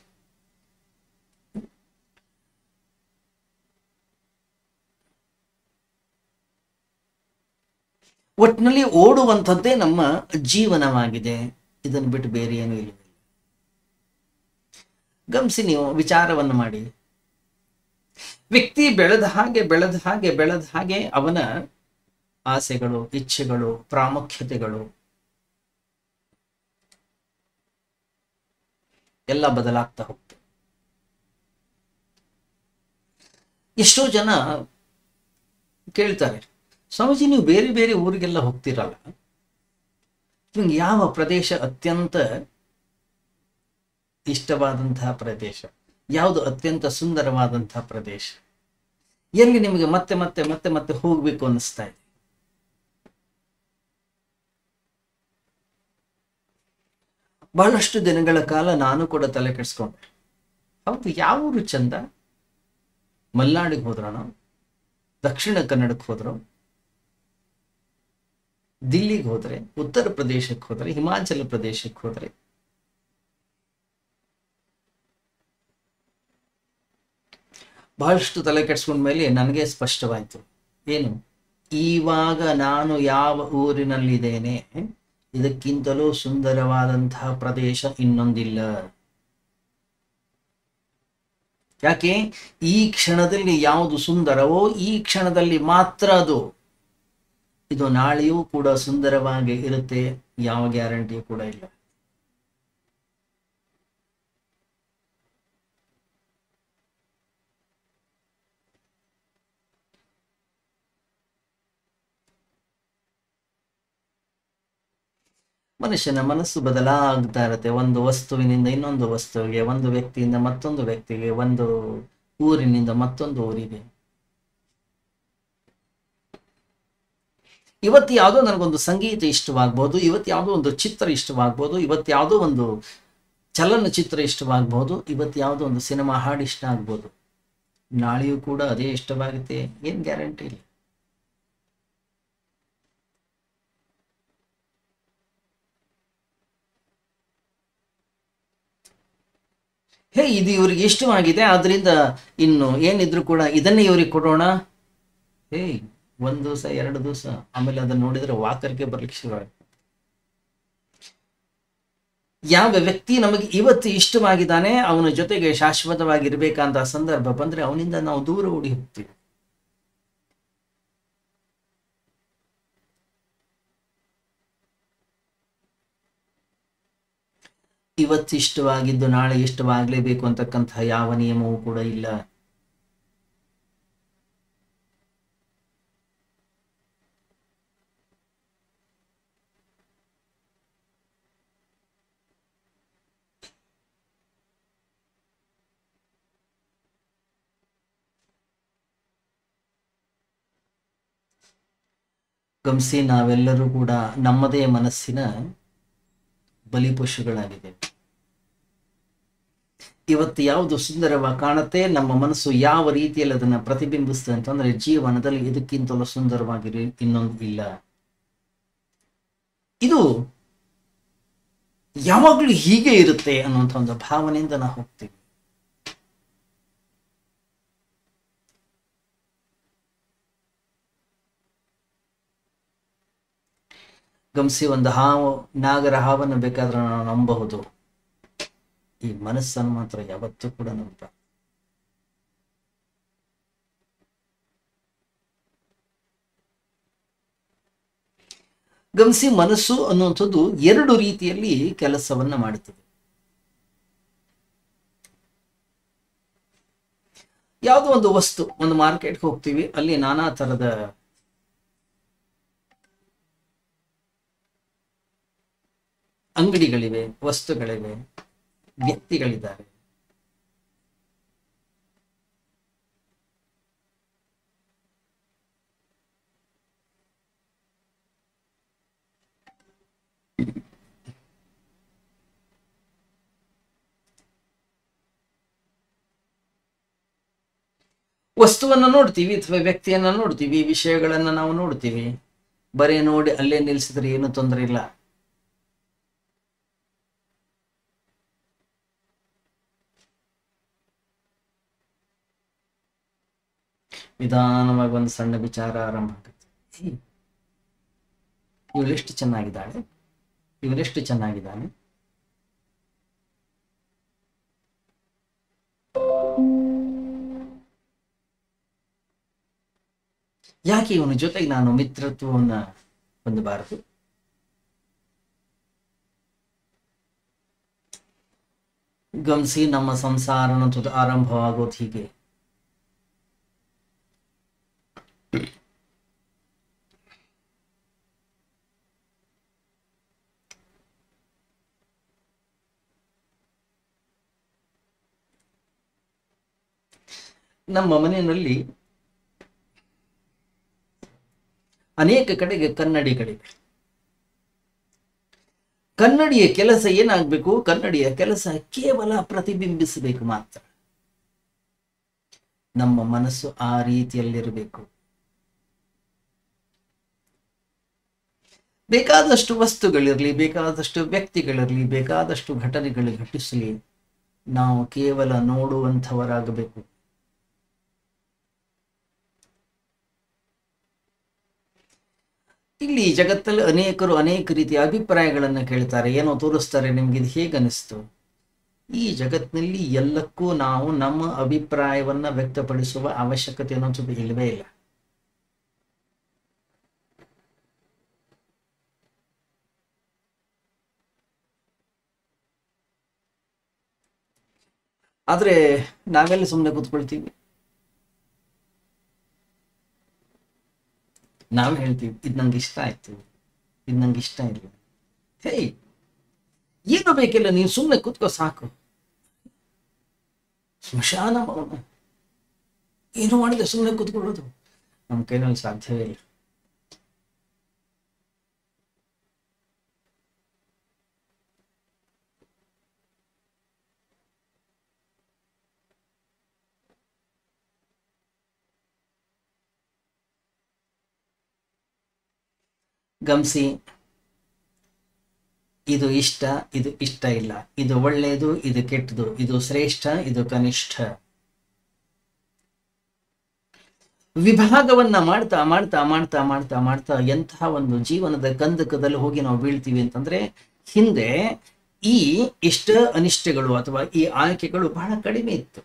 ಒಟ್ಟಿನಲ್ಲಿ ಓಡುವಂಥದ್ದೇ ನಮ್ಮ ಜೀವನವಾಗಿದೆ. ಇದನ್ನು ಬಿಟ್ಟು ಬೇರೆ ಏನೂ ಇಲ್ಲ. ಗಮನಿಸಿ, ನೀವು ವಿಚಾರವನ್ನು ಮಾಡಿ. ವ್ಯಕ್ತಿ ಬೆಳೆದ ಹಾಗೆ ಬೆಳೆದ ಹಾಗೆ ಬೆಳೆದ ಹಾಗೆ ಅವನ ಆಸೆಗಳು, ಇಚ್ಛೆಗಳು, ಪ್ರಾಮುಖ್ಯತೆಗಳು ಎಲ್ಲ ಬದಲಾಗ್ತಾ ಹೋಗ್ತವೆ. ಎಷ್ಟೋ ಜನ ಕೇಳ್ತಾರೆ, ಸ್ವಾಮೀಜಿ ನೀವು ಬೇರೆ ಬೇರೆ ಊರಿಗೆಲ್ಲ ಹೋಗ್ತಿರಲ್ಲ, ನಿಮ್ಗೆ ಯಾವ ಪ್ರದೇಶ ಅತ್ಯಂತ ಇಷ್ಟವಾದಂತಹ ಪ್ರದೇಶ, ಯಾವುದು ಅತ್ಯಂತ ಸುಂದರವಾದಂತಹ ಪ್ರದೇಶ, ಎಲ್ಲಿ ನಿಮಗೆ ಮತ್ತೆ ಮತ್ತೆ ಮತ್ತೆ ಮತ್ತೆ ಹೋಗ್ಬೇಕು ಅನ್ನಿಸ್ತಾ ಇದೆ? ಬಹಳಷ್ಟು ದಿನಗಳ ಕಾಲ ನಾನು ಕೂಡ ತಲೆ ಕೆಡಿಸ್ಕೊಂಡೆ. ಹೌದು, ಯಾವ ಊರು ಚಂದ? ಮಲೆನಾಡಿಗೆ ಹೋದ್ರೋಣ, ದಕ್ಷಿಣ ಕನ್ನಡಕ್ಕೆ ಹೋದ್ರು, ದಿಲ್ಲಿಗೆ ಹೋದ್ರೆ, ಉತ್ತರ ಪ್ರದೇಶಕ್ಕೆ ಹೋದ್ರೆ, ಹಿಮಾಚಲ ಪ್ರದೇಶಕ್ಕೆ ಹೋದ್ರೆ, ಬಹಳಷ್ಟು ತಲೆ ಕೆಡಿಸ್ಕೊಂಡ ಮೇಲೆ ನನಗೆ ಸ್ಪಷ್ಟವಾಯಿತು. ಏನು? ಇವಾಗ ನಾನು ಯಾವ ಊರಿನಲ್ಲಿದ್ದೇನೆ, ಇದಕ್ಕಿಂತಲೂ ಸುಂದರವಾದಂತಹ ಪ್ರದೇಶ ಇನ್ನೊಂದಿಲ್ಲ. ಯಾಕೆ? ಈ ಕ್ಷಣದಲ್ಲಿ ಯಾವುದು ಸುಂದರವೋ ಈ ಕ್ಷಣದಲ್ಲಿ ಮಾತ್ರ ಅದು. ಇದು ನಾಳೆಯೂ ಕೂಡ ಸುಂದರವಾಗಿ ಇರುತ್ತೆ, ಯಾವ ಗ್ಯಾರಂಟಿ ಕೂಡ ಇಲ್ಲ. ಮನುಷ್ಯನ ಮನಸ್ಸು ಬದಲಾಗ್ತಾ ಇರುತ್ತೆ, ಒಂದು ವಸ್ತುವಿನಿಂದ ಇನ್ನೊಂದು ವಸ್ತುವಿಗೆ, ಒಂದು ವ್ಯಕ್ತಿಯಿಂದ ಮತ್ತೊಂದು ವ್ಯಕ್ತಿಗೆ, ಒಂದು ಊರಿನಿಂದ ಮತ್ತೊಂದು ಊರಿಗೆ. ಇವತ್ತು ಯಾವುದೋ ನನಗೊಂದು ಸಂಗೀತ ಇಷ್ಟವಾಗ್ಬೋದು, ಇವತ್ತು ಯಾವುದೋ ಒಂದು ಚಿತ್ರ ಇಷ್ಟವಾಗ್ಬೋದು, ಇವತ್ತು ಯಾವುದೋ ಒಂದು ಚಲನಚಿತ್ರ ಇಷ್ಟವಾಗ್ಬೋದು, ಇವತ್ತು ಯಾವುದೋ ಒಂದು ಸಿನಿಮಾ ಹಾಡು ಇಷ್ಟ ಆಗ್ಬೋದು. ನಾಳೆಯೂ ಕೂಡ ಅದೇ ಇಷ್ಟವಾಗುತ್ತೆ, ಏನ್ ಗ್ಯಾರಂಟಿ ಇಲ್ಲ. ಇದು ಇವ್ರಿಗೆ ಇಷ್ಟವಾಗಿದೆ, ಆದ್ರಿಂದ ಇನ್ನು ಏನಿದ್ರು ಕೂಡ ಇದನ್ನೇ ಇವ್ರಿಗೆ ಕೊಡೋಣ. ಒಂದ್ ದಿವಸ, 2 ದಿವಸ, ಆಮೇಲೆ ಅದನ್ನ ನೋಡಿದ್ರೆ ವಾಕರ್ಗೆ ಬರ್ಲಿಕ್ಕೆ ಶುರುವಾಗುತ್ತೆ. ಯಾವ ವ್ಯಕ್ತಿ ನಮಗೆ ಇವತ್ತು ಇಷ್ಟವಾಗಿದ್ದಾನೆ, ಅವನ ಜೊತೆಗೆ ಶಾಶ್ವತವಾಗಿರ್ಬೇಕಂತ ಸಂದರ್ಭ ಬಂದ್ರೆ ಅವನಿಂದ ನಾವು ದೂರ ಓಡಿ ಹೋಗ್ತೀವಿ. ಇವತ್ತು ಇಷ್ಟವಾಗಿದ್ದು ನಾಳೆ ಇಷ್ಟವಾಗಲೇಬೇಕು ಅಂತಕ್ಕಂತಹ ಯಾವ ನಿಯಮವೂ ಕೂಡ ಇಲ್ಲ. ಗಮನಿಸಿ, ನಾವೆಲ್ಲರೂ ಕೂಡ ನಮ್ಮದೇ ಮನಸ್ಸಿನ ಬಲಿಪಶುಗಳಾಗಿದೆ. ಇವತ್ತು ಯಾವುದು ಸುಂದರವಾಗಿ ಕಾಣುತ್ತೆ, ನಮ್ಮ ಮನಸ್ಸು ಯಾವ ರೀತಿಯಲ್ಲಿ ಅದನ್ನ ಪ್ರತಿಬಿಂಬಿಸ್ತದೆ ಅಂತಂದ್ರೆ, ಜೀವನದಲ್ಲಿ ಇದಕ್ಕಿಂತಲೂ ಸುಂದರವಾಗಿರಿ ಇನ್ನೊಂದು ಇಲ್ಲ. ಇದು ಯಾವಾಗಲೂ ಹೀಗೆ ಇರುತ್ತೆ ಅನ್ನುವಂಥ ಒಂದು ಭಾವನೆಯಿಂದ ನಾವು ಹೋಗ್ತೀವಿ. ಗಮನಿಸಿ, ಒಂದು ಹಾವು, ನಾಗರ ಹಾವನ್ನು ಬೇಕಾದ್ರೆ ನಾವು ನಂಬಬಹುದು, ಈ ಮನಸ್ಸನ್ನು ಮಾತ್ರ ಯಾವತ್ತೂ ಕೂಡ ನಂಬ. ಗಮನಿಸಿ, ಮನಸ್ಸು ಅನ್ನುವಂಥದ್ದು 2 ರೀತಿಯಲ್ಲಿ ಕೆಲಸವನ್ನ ಮಾಡುತ್ತದೆ. ಯಾವುದೋ ಒಂದು ವಸ್ತು, ಒಂದು ಮಾರ್ಕೆಟ್ಗೆ ಹೋಗ್ತೀವಿ, ಅಲ್ಲಿ ನಾನಾ ತರದ ಅಂಗಡಿಗಳಿವೆ, ವಸ್ತುಗಳಿವೆ, ವ್ಯಕ್ತಿಗಳಿದ್ದಾರೆ. ವಸ್ತುವನ್ನು ನೋಡ್ತೀವಿ ಅಥವಾ ವ್ಯಕ್ತಿಯನ್ನ ನೋಡ್ತೀವಿ, ವಿಷಯಗಳನ್ನ ನಾವು ನೋಡ್ತೀವಿ. ಬರೀ ನೋಡಿ ಅಲ್ಲೇ ನಿಲ್ಸಿದ್ರೆ ಏನು ತೊಂದರೆ ಇಲ್ಲ. ನಿಧಾನವಾಗಿ ಒಂದು ಸಣ್ಣ ವಿಚಾರ ಆರಂಭ ಆಗುತ್ತೆ. ಇವಳೆಷ್ಟು ಚೆನ್ನಾಗಿದ್ದಾಳೆ, ಇವರೆಷ್ಟು ಚೆನ್ನಾಗಿದ್ದಾನೆ. ಯಾಕೆ ಇವನ ಜೊತೆಗೆ ನಾನು ಮಿತ್ರತ್ವವನ್ನ ಹೊಂದಬಾರದು? ಗಮನಿಸಿ, ನಮ್ಮ ಸಂಸಾರ ಅನ್ನೋದು ಆರಂಭವಾಗೋದು ಹೀಗೆ. ನಮ್ಮ ಮನೆಯಲ್ಲಿ ಅನೇಕ ಕಡೆಗೆ ಕನ್ನಡಿಗಳಿವೆ. ಕನ್ನಡಿಯ ಕೆಲಸ ಏನಾಗಬೇಕು? ಕನ್ನಡಿಯ ಕೆಲಸ ಕೇವಲ ಪ್ರತಿಬಿಂಬಿಸಬೇಕು ಮಾತ್ರ. ನಮ್ಮ ಮನಸ್ಸು ಆ ರೀತಿಯಲ್ಲಿರಬೇಕು. ಬೇಕಾದಷ್ಟು ವಸ್ತುಗಳಿರಲಿ, ಬೇಕಾದಷ್ಟು ವ್ಯಕ್ತಿಗಳಿರಲಿ, ಬೇಕಾದಷ್ಟು ಘಟನೆಗಳು ಘಟಿಸಲಿ, ನಾವು ಕೇವಲ ನೋಡುವಂಥವರಾಗಬೇಕು. ಇಲ್ಲಿ ಜಗತ್ತಲ್ಲಿ ಅನೇಕರು ಅನೇಕ ರೀತಿಯ ಅಭಿಪ್ರಾಯಗಳನ್ನು ಕೇಳ್ತಾರೆ, ಏನೋ ತೋರಿಸ್ತಾರೆ, ನಿಮ್ಗೆ ಇದು ಹೇಗೆ ಅನಿಸ್ತು? ಈ ಜಗತ್ತಿನಲ್ಲಿ ಎಲ್ಲಕ್ಕೂ ನಾವು ನಮ್ಮ ಅಭಿಪ್ರಾಯವನ್ನ ವ್ಯಕ್ತಪಡಿಸುವ ಅವಶ್ಯಕತೆ ಅನ್ನೋದು ಇಲ್ಲವೇ ಇಲ್ಲ. ಆದ್ರೆ ನಾವೆಲ್ಲ ಸುಮ್ಮನೆ ಕೂತ್ಕೊಳ್ತೀವಿ. ನಾವು ಹೇಳ್ತೀವಿ, ಇದು ನಂಗೆ ಇಷ್ಟ ಆಯ್ತು, ಇದು ನಂಗೆ ಇಷ್ಟ ಇಲ್ಲ. ಹೇಯ್, ಏನು ಬೇಕಿಲ್ಲ, ನೀನು ಸುಮ್ಮನೆ ಕೂತ್ಕೋ ಸಾಕು. ಸ್ಮಶಾನ ಮೌನ, ಏನು ಮಾಡಿದೆ, ಸುಮ್ಮನೆ ಕೂತ್ಕೊಳ್ಳೋದು ನಮ್ಮ ಕೈನಲ್ಲಿ ಸಾಧ್ಯವೇ ಇಲ್ಲ. ಗಮನಿಸಿ, ಇದು ಇಷ್ಟ, ಇದು ಇಷ್ಟ ಇಲ್ಲ, ಇದು ಒಳ್ಳೆಯದು, ಇದು ಕೆಟ್ಟದು, ಇದು ಶ್ರೇಷ್ಠ, ಇದು ಕನಿಷ್ಠ. ವಿಭಾಗವನ್ನ ಮಾಡ್ತಾ ಮಾಡ್ತಾ ಮಾಡ್ತಾ ಮಾಡ್ತಾ ಮಾಡ್ತಾ ಎಂತಹ ಒಂದು ಜೀವನದ ಕಂದಕದಲ್ಲಿ ಹೋಗಿ ನಾವು ಬೀಳ್ತೀವಿ ಅಂತಂದ್ರೆ, ಹಿಂದೆ ಈ ಇಷ್ಟ ಅನಿಷ್ಟಗಳು ಅಥವಾ ಈ ಆಯ್ಕೆಗಳು ಬಹಳ ಕಡಿಮೆ ಇತ್ತು.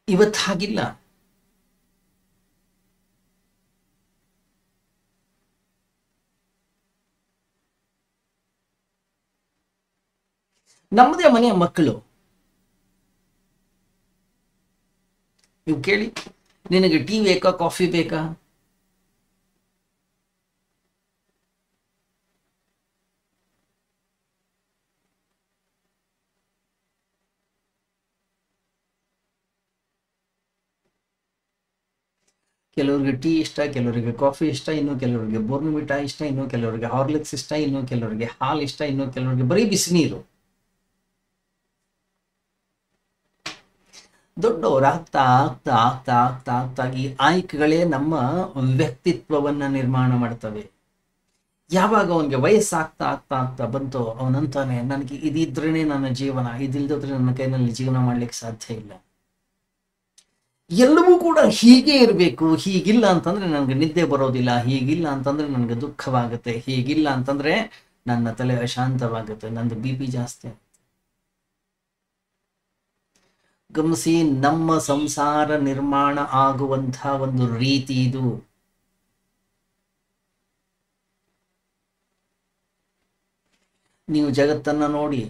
ಇವತ್ತು ಹಾಗಿಲ್ಲ. ನಮ್ಮದೇ ಮನೆಯ ಮಕ್ಕಳು ನೀವು ಕೇಳಿ, ನಿನಗೆ ಟೀ ಬೇಕಾ, ಕಾಫಿ ಬೇಕಾ? ಕೆಲವರಿಗೆ ಟೀ ಇಷ್ಟ, ಕೆಲವರಿಗೆ ಕಾಫಿ ಇಷ್ಟ, ಇನ್ನು ಕೆಲವರಿಗೆ ಬೋರ್ನ್ವಿಟಾ ಇಷ್ಟ, ಇನ್ನು ಕೆಲವರಿಗೆ ಹಾರ್ಲಿಕ್ಸ್ ಇಷ್ಟ, ಇನ್ನು ಕೆಲವರಿಗೆ ಹಾಲು ಇಷ್ಟ, ಇನ್ನು ಕೆಲವರಿಗೆ ಬರೀ ಬಿಸಿನೀರು. ದೊಡ್ಡವರಾಗ್ತಾ ಆಗ್ತಾ ಆಗ್ತಾ ಆಗ್ತಾ ಆಗ್ತಾ ಈ ಆಯ್ಕೆಗಳೇ ನಮ್ಮ ವ್ಯಕ್ತಿತ್ವವನ್ನ ನಿರ್ಮಾಣ ಮಾಡ್ತವೆ. ಯಾವಾಗ ಅವನಿಗೆ ವಯಸ್ಸಾಗ್ತಾ ಆಗ್ತಾ ಆಗ್ತಾ ಬಂತು, ಅವನಂತಾನೆ, ನನಗೆ ಇದಿದ್ರೇನೆ ನನ್ನ ಜೀವನ, ಇದಿಲ್ದಿದ್ರೆ ನನ್ನ ಕೈನಲ್ಲಿ ಜೀವನ ಮಾಡ್ಲಿಕ್ಕೆ ಸಾಧ್ಯ ಇಲ್ಲ. ಎಲ್ಲವೂ ಕೂಡ ಹೀಗೆ ಇರಬೇಕು, ಹೀಗಿಲ್ಲ ಅಂತಂದ್ರೆ ನನಗೆ ನಿದ್ದೆ ಬರೋದಿಲ್ಲ, ಹೀಗಿಲ್ಲ ಅಂತಂದ್ರೆ ನನಗೆ ದುಃಖವಾಗುತ್ತೆ, ಹೀಗಿಲ್ಲ ಅಂತಂದ್ರೆ ನನ್ನ ತಲೆ ಅಶಾಂತವಾಗುತ್ತೆ, ನಂದು BP ಜಾಸ್ತಿ. ಗಮನಿಸಿ, ನಮ್ಮ ಸಂಸಾರ ನಿರ್ಮಾಣ ಆಗುವಂತಹ ಒಂದು ರೀತಿ ಇದು. ನೀವು ಜಗತ್ತನ್ನ ನೋಡಿ,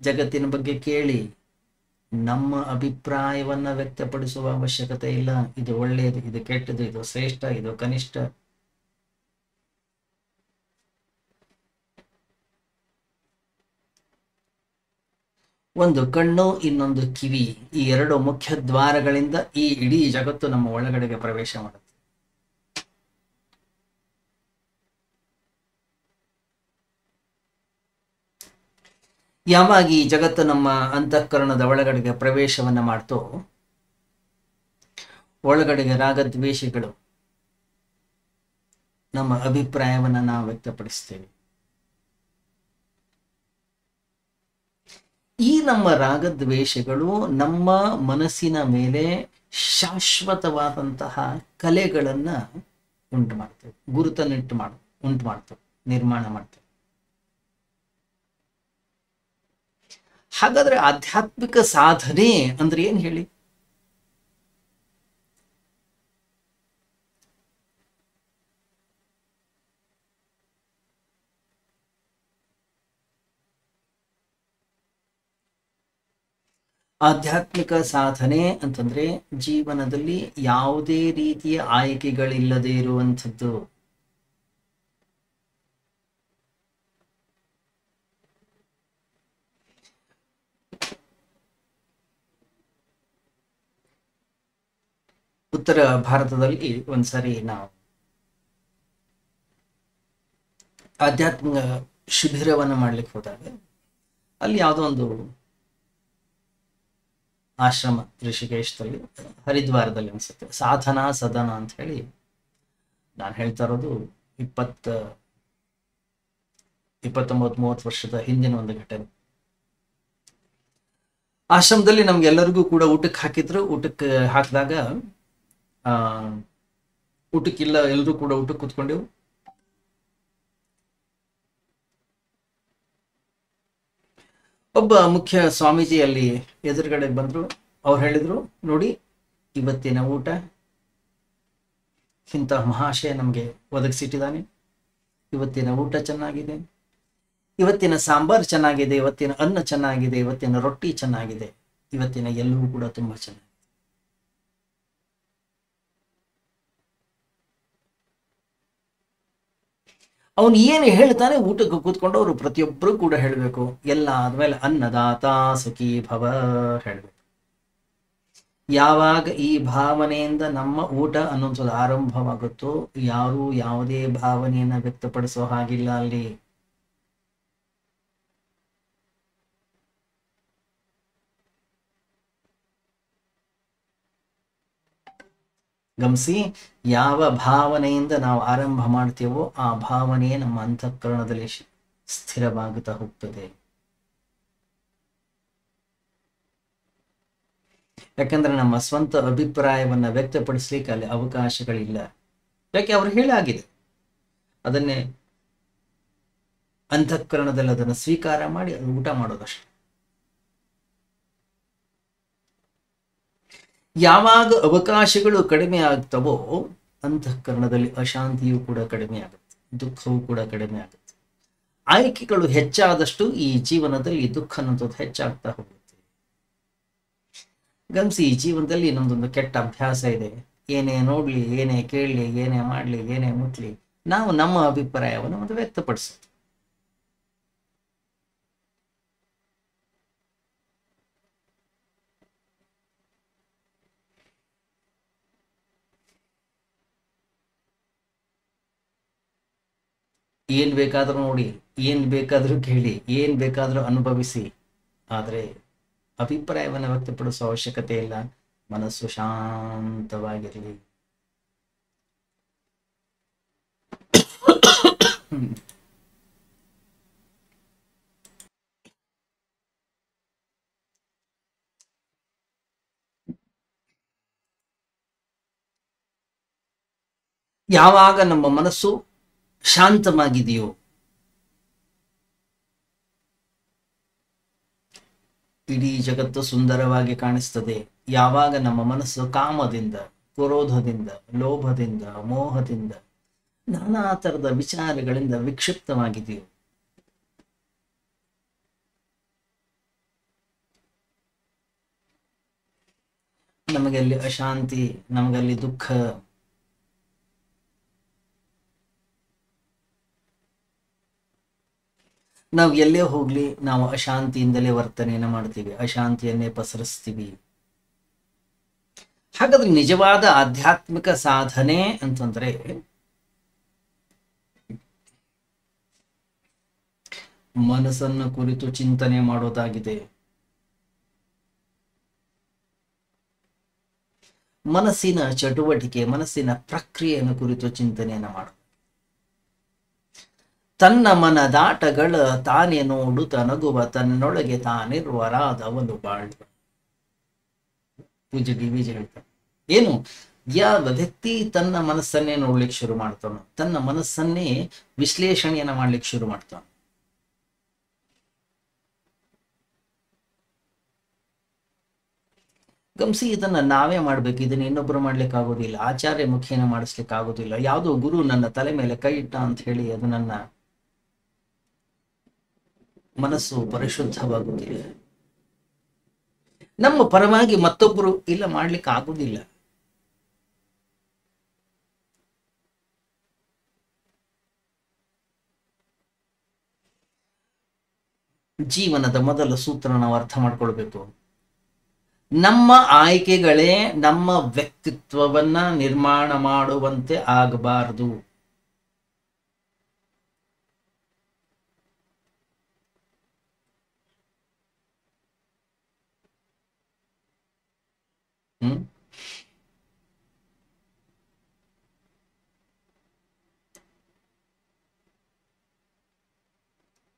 ಜಗತ್ತಿನ ಬಗ್ಗೆ ಕೇಳಿ, ನಮ್ಮ ಅಭಿಪ್ರಾಯವನ್ನ ವ್ಯಕ್ತಪಡಿಸುವ ಅವಶ್ಯಕತೆ ಇಲ್ಲ. ಇದು ಒಳ್ಳೆಯದು, ಇದು ಕೆಟ್ಟದು, ಇದು ಶ್ರೇಷ್ಠ, ಇದು ಕನಿಷ್ಠ. ಒಂದು ಕಣ್ಣು, ಇನ್ನೊಂದು ಕಿವಿ, ಈ ಎರಡು ಮುಖ್ಯ ದ್ವಾರಗಳಿಂದ ಈ ಇಡೀ ಜಗತ್ತು ನಮ್ಮ ಒಳಗಡೆಗೆ ಪ್ರವೇಶ ಮಾಡುತ್ತೆ. ಯಾವಾಗ ಈ ಜಗತ್ತು ನಮ್ಮ ಅಂತಃಕರಣದ ಒಳಗಡೆಗೆ ಪ್ರವೇಶವನ್ನ ಮಾಡ್ತೋ, ಒಳಗಡೆಗೆ ರಾಗದ್ವೇಷಗಳು ನಮ್ಮ ಅಭಿಪ್ರಾಯವನ್ನ ನಾವು ವ್ಯಕ್ತಪಡಿಸ್ತೇವೆ. ಈ ನಮ್ಮ ರಾಗದ್ವೇಷಗಳು ನಮ್ಮ ಮನಸ್ಸಿನ ಮೇಲೆ ಶಾಶ್ವತವಾದಂತಹ ಕಲೆಗಳನ್ನ ಉಂಟು ಮಾಡ್ತೇವೆ, ಗುರುತನ್ನುಂಟು ಮಾಡ್ತೇವೆ, ನಿರ್ಮಾಣ ಮಾಡ್ತೇವೆ. ಹಾಗಾದ್ರೆ ಆಧ್ಯಾತ್ಮಿಕ ಸಾಧನೆ ಅಂದ್ರೆ ಏನ್ ಹೇಳಿ? ಆಧ್ಯಾತ್ಮಿಕ ಸಾಧನೆ ಅಂತಂದ್ರೆ ಜೀವನದಲ್ಲಿ ಯಾವುದೇ ರೀತಿಯ ಆಯ್ಕೆಗಳಿಲ್ಲದೆ ಇರುವಂಥದ್ದು. ಉತ್ತರ ಭಾರತದಲ್ಲಿ ಒಂದ್ಸರಿ ನಾವು ಆಧ್ಯಾತ್ಮಿಕ ಶಿಬಿರವನ್ನು ಮಾಡ್ಲಿಕ್ಕೆ ಹೋದಾಗ ಅಲ್ಲಿ ಯಾವುದೋ ಒಂದು ಆಶ್ರಮ, ಋಷಿಕೇಶದಲ್ಲಿ, ಹರಿದ್ವಾರದಲ್ಲಿ ಅನ್ಸುತ್ತೆ, ಸಾಧನಾ ಸದನ ಅಂತ ಹೇಳಿ. ನಾನು ಹೇಳ್ತಾ ಇರೋದು 29-30 ವರ್ಷದ ಹಿಂದಿನ ಒಂದು ಘಟನೆ. ಆಶ್ರಮದಲ್ಲಿ ನಮ್ಗೆಲ್ಲರಿಗೂ ಕೂಡ ಊಟಕ್ಕೆ ಹಾಕಿದ್ರು. ಊಟಕ್ಕೆ ಹಾಕಿದಾಗ ಊಟಕ್ಕಿಲ್ಲ, ಎಲ್ಲರೂ ಕೂಡ ಊಟಕ್ಕೆ ಕೂತ್ಕೊಂಡೆವು. ಒಬ್ಬ ಮುಖ್ಯ ಸ್ವಾಮೀಜಿ ಅಲ್ಲಿ ಎದುರುಗಡೆ ಬಂದ್ರು. ಅವ್ರು ಹೇಳಿದ್ರು, ನೋಡಿ ಇವತ್ತಿನ ಊಟ ಇಂಥ ಮಹಾಶಯ ನಮಗೆ ಒದಗಿಸಿಟ್ಟಿದ್ದಾನೆ. ಇವತ್ತಿನ ಊಟ ಚೆನ್ನಾಗಿದೆ, ಇವತ್ತಿನ ಸಾಂಬಾರ್ ಚೆನ್ನಾಗಿದೆ, ಇವತ್ತಿನ ಅನ್ನ ಚೆನ್ನಾಗಿದೆ, ಇವತ್ತಿನ ರೊಟ್ಟಿ ಚೆನ್ನಾಗಿದೆ, ಇವತ್ತಿನ ಎಲ್ಲವೂ ಕೂಡ ತುಂಬಾ ಚೆನ್ನಾಗಿದೆ. ಅವನು ಏನು ಹೇಳ್ತಾನೆ ಊಟಕ್ಕೆ ಕೂತ್ಕೊಂಡು ಅವರು ಪ್ರತಿಯೊಬ್ಬರು ಕೂಡ ಹೇಳಬೇಕು. ಎಲ್ಲ ಆದ್ಮೇಲೆ ಅನ್ನದಾತ ಸುಖಿ ಭವ ಹೇಳಬೇಕು. ಯಾವಾಗ ಈ ಭಾವನೆಯಿಂದ ನಮ್ಮ ಊಟ ಅನ್ನೋದು ಆರಂಭವಾಗುತ್ತೋ, ಯಾರು ಯಾವುದೇ ಭಾವನೆಯನ್ನ ವ್ಯಕ್ತಪಡಿಸೋ ಹಾಗಿಲ್ಲ ಅಲ್ಲಿ. ಗಮನಿಸಿ, ಯಾವ ಭಾವನೆಯಿಂದ ನಾವು ಆರಂಭ ಮಾಡ್ತೀವೋ ಆ ಭಾವನೆಯೇ ನಮ್ಮ ಅಂತಃಕರಣದಲ್ಲಿ ಸ್ಥಿರವಾಗುತ್ತಾ ಹೋಗ್ತದೆ. ಯಾಕಂದ್ರೆ ನಮ್ಮ ಸ್ವಂತ ಅಭಿಪ್ರಾಯವನ್ನ ವ್ಯಕ್ತಪಡಿಸ್ಲಿಕ್ಕೆ ಅಲ್ಲಿ ಅವಕಾಶಗಳಿಲ್ಲ. ಯಾಕೆ? ಅವ್ರು ಹೇಳಾಗಿದೆ. ಅದನ್ನೇ ಅಂತಃಕರಣದಲ್ಲಿ ಅದನ್ನು ಸ್ವೀಕಾರ ಮಾಡಿ ಅದು ಊಟ ಮಾಡೋದಷ್ಟೆ. ಯಾವಾಗ ಅವಕಾಶಗಳು ಕಡಿಮೆ ಆಗ್ತವೋ ಅಂತಃಕರಣದಲ್ಲಿ ಅಶಾಂತಿಯೂ ಕೂಡ ಕಡಿಮೆ ಆಗುತ್ತೆ, ದುಃಖವೂ ಕೂಡ ಕಡಿಮೆ ಆಗುತ್ತೆ. ಆಯ್ಕೆಗಳು ಹೆಚ್ಚಾದಷ್ಟು ಈ ಜೀವನದಲ್ಲಿ ದುಃಖ ಅನ್ನೋದು ಹೆಚ್ಚಾಗ್ತಾ ಹೋಗುತ್ತೆ. ಗಮನಿಸಿ, ಈ ಜೀವನದಲ್ಲಿ ನಮ್ದೊಂದು ಕೆಟ್ಟ ಅಭ್ಯಾಸ ಇದೆ. ಏನೇ ನೋಡ್ಲಿ, ಏನೇ ಕೇಳಲಿ, ಏನೇ ಮಾಡ್ಲಿ, ಏನೇ ಮುಟ್ಲಿ, ನಾವು ನಮ್ಮ ಅಭಿಪ್ರಾಯವನ್ನು ಒಂದು ವ್ಯಕ್ತಪಡಿಸೋದು. ಏನ್ ಬೇಕಾದ್ರೂ ನೋಡಿ, ಏನ್ ಬೇಕಾದ್ರೂ ಕೇಳಿ, ಏನ್ ಬೇಕಾದ್ರೂ ಅನುಭವಿಸಿ, ಆದ್ರೆ ಅಭಿಪ್ರಾಯವನ್ನು ವ್ಯಕ್ತಪಡಿಸುವ ಅವಶ್ಯಕತೆ ಇಲ್ಲ. ಮನಸ್ಸು ಶಾಂತವಾಗಿರಲಿ. ಯಾವಾಗ ನಮ್ಮ ಮನಸ್ಸು ಶಾಂತವಾಗಿದೆಯೋ, ಇಡೀ ಜಗತ್ತು ಸುಂದರವಾಗಿ ಕಾಣಿಸ್ತದೆ. ಯಾವಾಗ ನಮ್ಮ ಮನಸ್ಸು ಕಾಮದಿಂದ, ಕ್ರೋಧದಿಂದ, ಲೋಭದಿಂದ, ಮೋಹದಿಂದ, ನಾನಾ ತರದ ವಿಚಾರಗಳಿಂದ ವಿಕ್ಷಿಪ್ತವಾಗಿದೆಯೋ, ನಮಗಲ್ಲಿ ಅಶಾಂತಿ, ನಮಗಲ್ಲಿ ದುಃಖ, ನಾವು ಎಲ್ಲೇ ಹೋಗ್ಲಿ ನಾವು ಅಶಾಂತಿಯಿಂದಲೇ ವರ್ತನೆಯನ್ನು ಮಾಡ್ತೀವಿ, ಅಶಾಂತಿಯನ್ನೇ ಪಸರಿಸ್ತೀವಿ. ಹಾಗಾದ್ರೆ ನಿಜವಾದ ಆಧ್ಯಾತ್ಮಿಕ ಸಾಧನೆ ಅಂತಂದ್ರೆ ಮನಸ್ಸನ್ನು ಕುರಿತು ಚಿಂತನೆ ಮಾಡೋದಾಗಿದೆ. ಮನಸ್ಸಿನ ಚಟುವಟಿಕೆ, ಮನಸ್ಸಿನ ಪ್ರಕ್ರಿಯೆಯನ್ನು ಕುರಿತು ಚಿಂತನೆಯನ್ನು ಮಾಡೋದು. ತನ್ನ ಮನದಾಟಗಳ ತಾನೇ ನೋಡುತ್ತ ನಗುವ ತನ್ನೊಳಗೆ ತಾನಿರುವರಾದವನು ಬಾಳುವ. ಪೂಜ್ಯ ಡಿ.ವಿ.ಜಿ ಹೇಳ್ತಾರೆ, ಏನು ಯಾವ ವ್ಯಕ್ತಿ ತನ್ನ ಮನಸ್ಸನ್ನೇ ನೋಡ್ಲಿಕ್ಕೆ ಶುರು ಮಾಡ್ತಾನೋ, ತನ್ನ ಮನಸ್ಸನ್ನೇ ವಿಶ್ಲೇಷಣೆಯನ್ನ ಮಾಡ್ಲಿಕ್ಕೆ ಶುರು ಮಾಡ್ತಾನೆ, ಗಮನಿಸಿ, ಇದನ್ನ ನಾವೇ ಮಾಡ್ಬೇಕು. ಇದನ್ನ ಇನ್ನೊಬ್ರು ಮಾಡ್ಲಿಕ್ಕೆ ಆಗೋದಿಲ್ಲ. ಆಚಾರ್ಯ ಮುಖೇನ ಮಾಡಿಸ್ಲಿಕ್ಕೆ ಆಗೋದಿಲ್ಲ. ಯಾವುದೋ ಗುರು ನನ್ನ ತಲೆ ಮೇಲೆ ಕೈ ಇಟ್ಟ ಅಂತ ಹೇಳಿ ಅದು ನನ್ನ ಮನಸ್ಸು ಪರಿಶುದ್ಧವಾಗುವುದಿಲ್ಲ. ನಮ್ಮ ಪರವಾಗಿ ಮತ್ತೊಬ್ಬರು ಇಲ್ಲ ಮಾಡ್ಲಿಕ್ಕೆ ಆಗುವುದಿಲ್ಲ. ಜೀವನದ ಮೊದಲ ಸೂತ್ರ ನಾವು ಅರ್ಥ ಮಾಡ್ಕೊಳ್ಬೇಕು. ನಮ್ಮ ಆಯ್ಕೆಗಳೇ ನಮ್ಮ ವ್ಯಕ್ತಿತ್ವವನ್ನ ನಿರ್ಮಾಣ ಮಾಡುವಂತೆ ಆಗಬಾರದು.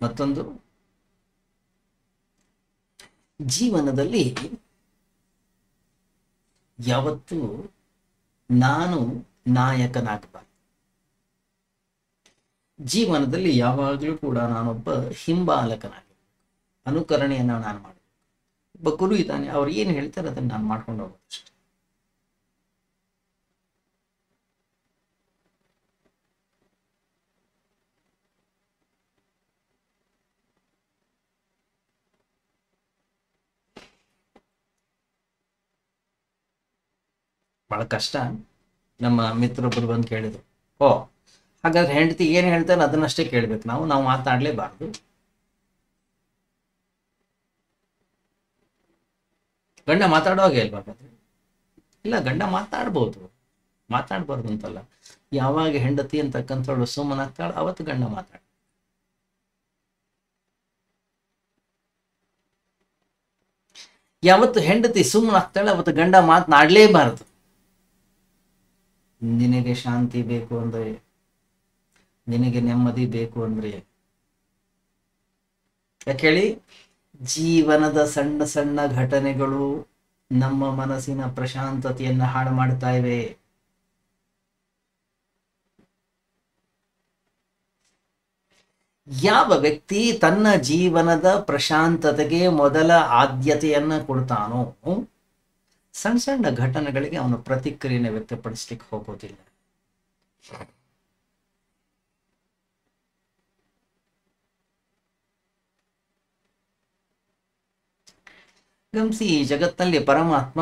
ಮತ್ತೊಂದು, ಜೀವನದಲ್ಲಿ ಯಾವತ್ತೂ ನಾನು ನಾಯಕನಾಗಬಾರ್ದು. ಜೀವನದಲ್ಲಿ ಯಾವಾಗಲೂ ಕೂಡ ನಾನೊಬ್ಬ ಹಿಂಬಾಲಕನಾಗಬೇಕು. ಅನುಕರಣೆಯನ್ನು ನಾನು ಮಾಡಬೇಕು. ಒಬ್ಬ ಗುರು ಇದ್ದಾನೆ, ಅವ್ರು ಏನು ಹೇಳ್ತಾರೆ ಅದನ್ನು ನಾನು ಮಾಡ್ಕೊಂಡು ಹೋಗೋದಷ್ಟೆ. ಬಹಳ ಕಷ್ಟ. ನಮ್ಮ ಮಿತ್ರೊಬ್ಬರು ಬಂದು ಕೇಳಿದ್ರು, ಓ ಹಾಗಾದ್ರೆ ಹೆಂಡತಿ ಏನು ಹೇಳ್ತಾರೆ ಅದನ್ನಷ್ಟೇ ಕೇಳ್ಬೇಕು, ನಾವು ಮಾತಾಡ್ಲೇಬಾರ್ದು. ಗಂಡ ಮಾತಾಡುವಾಗ ಹೇಳ್ಬೇಕಾದ್ರೆ, ಇಲ್ಲ ಗಂಡ ಮಾತಾಡ್ಬಾರ್ದು ಅಂತಲ್ಲ. ಯಾವಾಗ ಹೆಂಡತಿ ಅಂತಕ್ಕಂಥವಳು ಸುಮ್ಮನಾಗ್ತಾಳ ಅವತ್ತು ಗಂಡ ಮಾತಾಡ. ಯಾವತ್ತು ಹೆಂಡತಿ ಸುಮ್ಮನಾಗ್ತಾಳೆ ಅವತ್ತು ಗಂಡ ಮಾತನಾಡಲೇಬಾರದು. ನಿನಗೆ ಶಾಂತಿ ಬೇಕು ಅಂದ್ರೆ, ನಿನಗೆ ನೆಮ್ಮದಿ ಬೇಕು ಅಂದ್ರೆ, ಯಾಕೆ ಹೇಳಿ, ಜೀವನದ ಸಣ್ಣ ಸಣ್ಣ ಘಟನೆಗಳು ನಮ್ಮ ಮನಸ್ಸಿನ ಪ್ರಶಾಂತತೆಯನ್ನ ಹಾಳು ಮಾಡ್ತಾ ಇವೆ. ಯಾವ ವ್ಯಕ್ತಿ ತನ್ನ ಜೀವನದ ಪ್ರಶಾಂತತೆಗೆ ಮೊದಲ ಆದ್ಯತೆಯನ್ನ ಕೊಡ್ತಾನೋ ಸಣ್ಣ ಸಣ್ಣ ಘಟನೆಗಳಿಗೆ ಅವನು ಪ್ರತಿಕ್ರಿಯೆಯನ್ನು ವ್ಯಕ್ತಪಡಿಸ್ಲಿಕ್ಕೆ ಹೋಗೋದಿಲ್ಲ. ಗಮನಿಸಿ, ಈ ಜಗತ್ತಿನಲ್ಲಿ ಪರಮಾತ್ಮ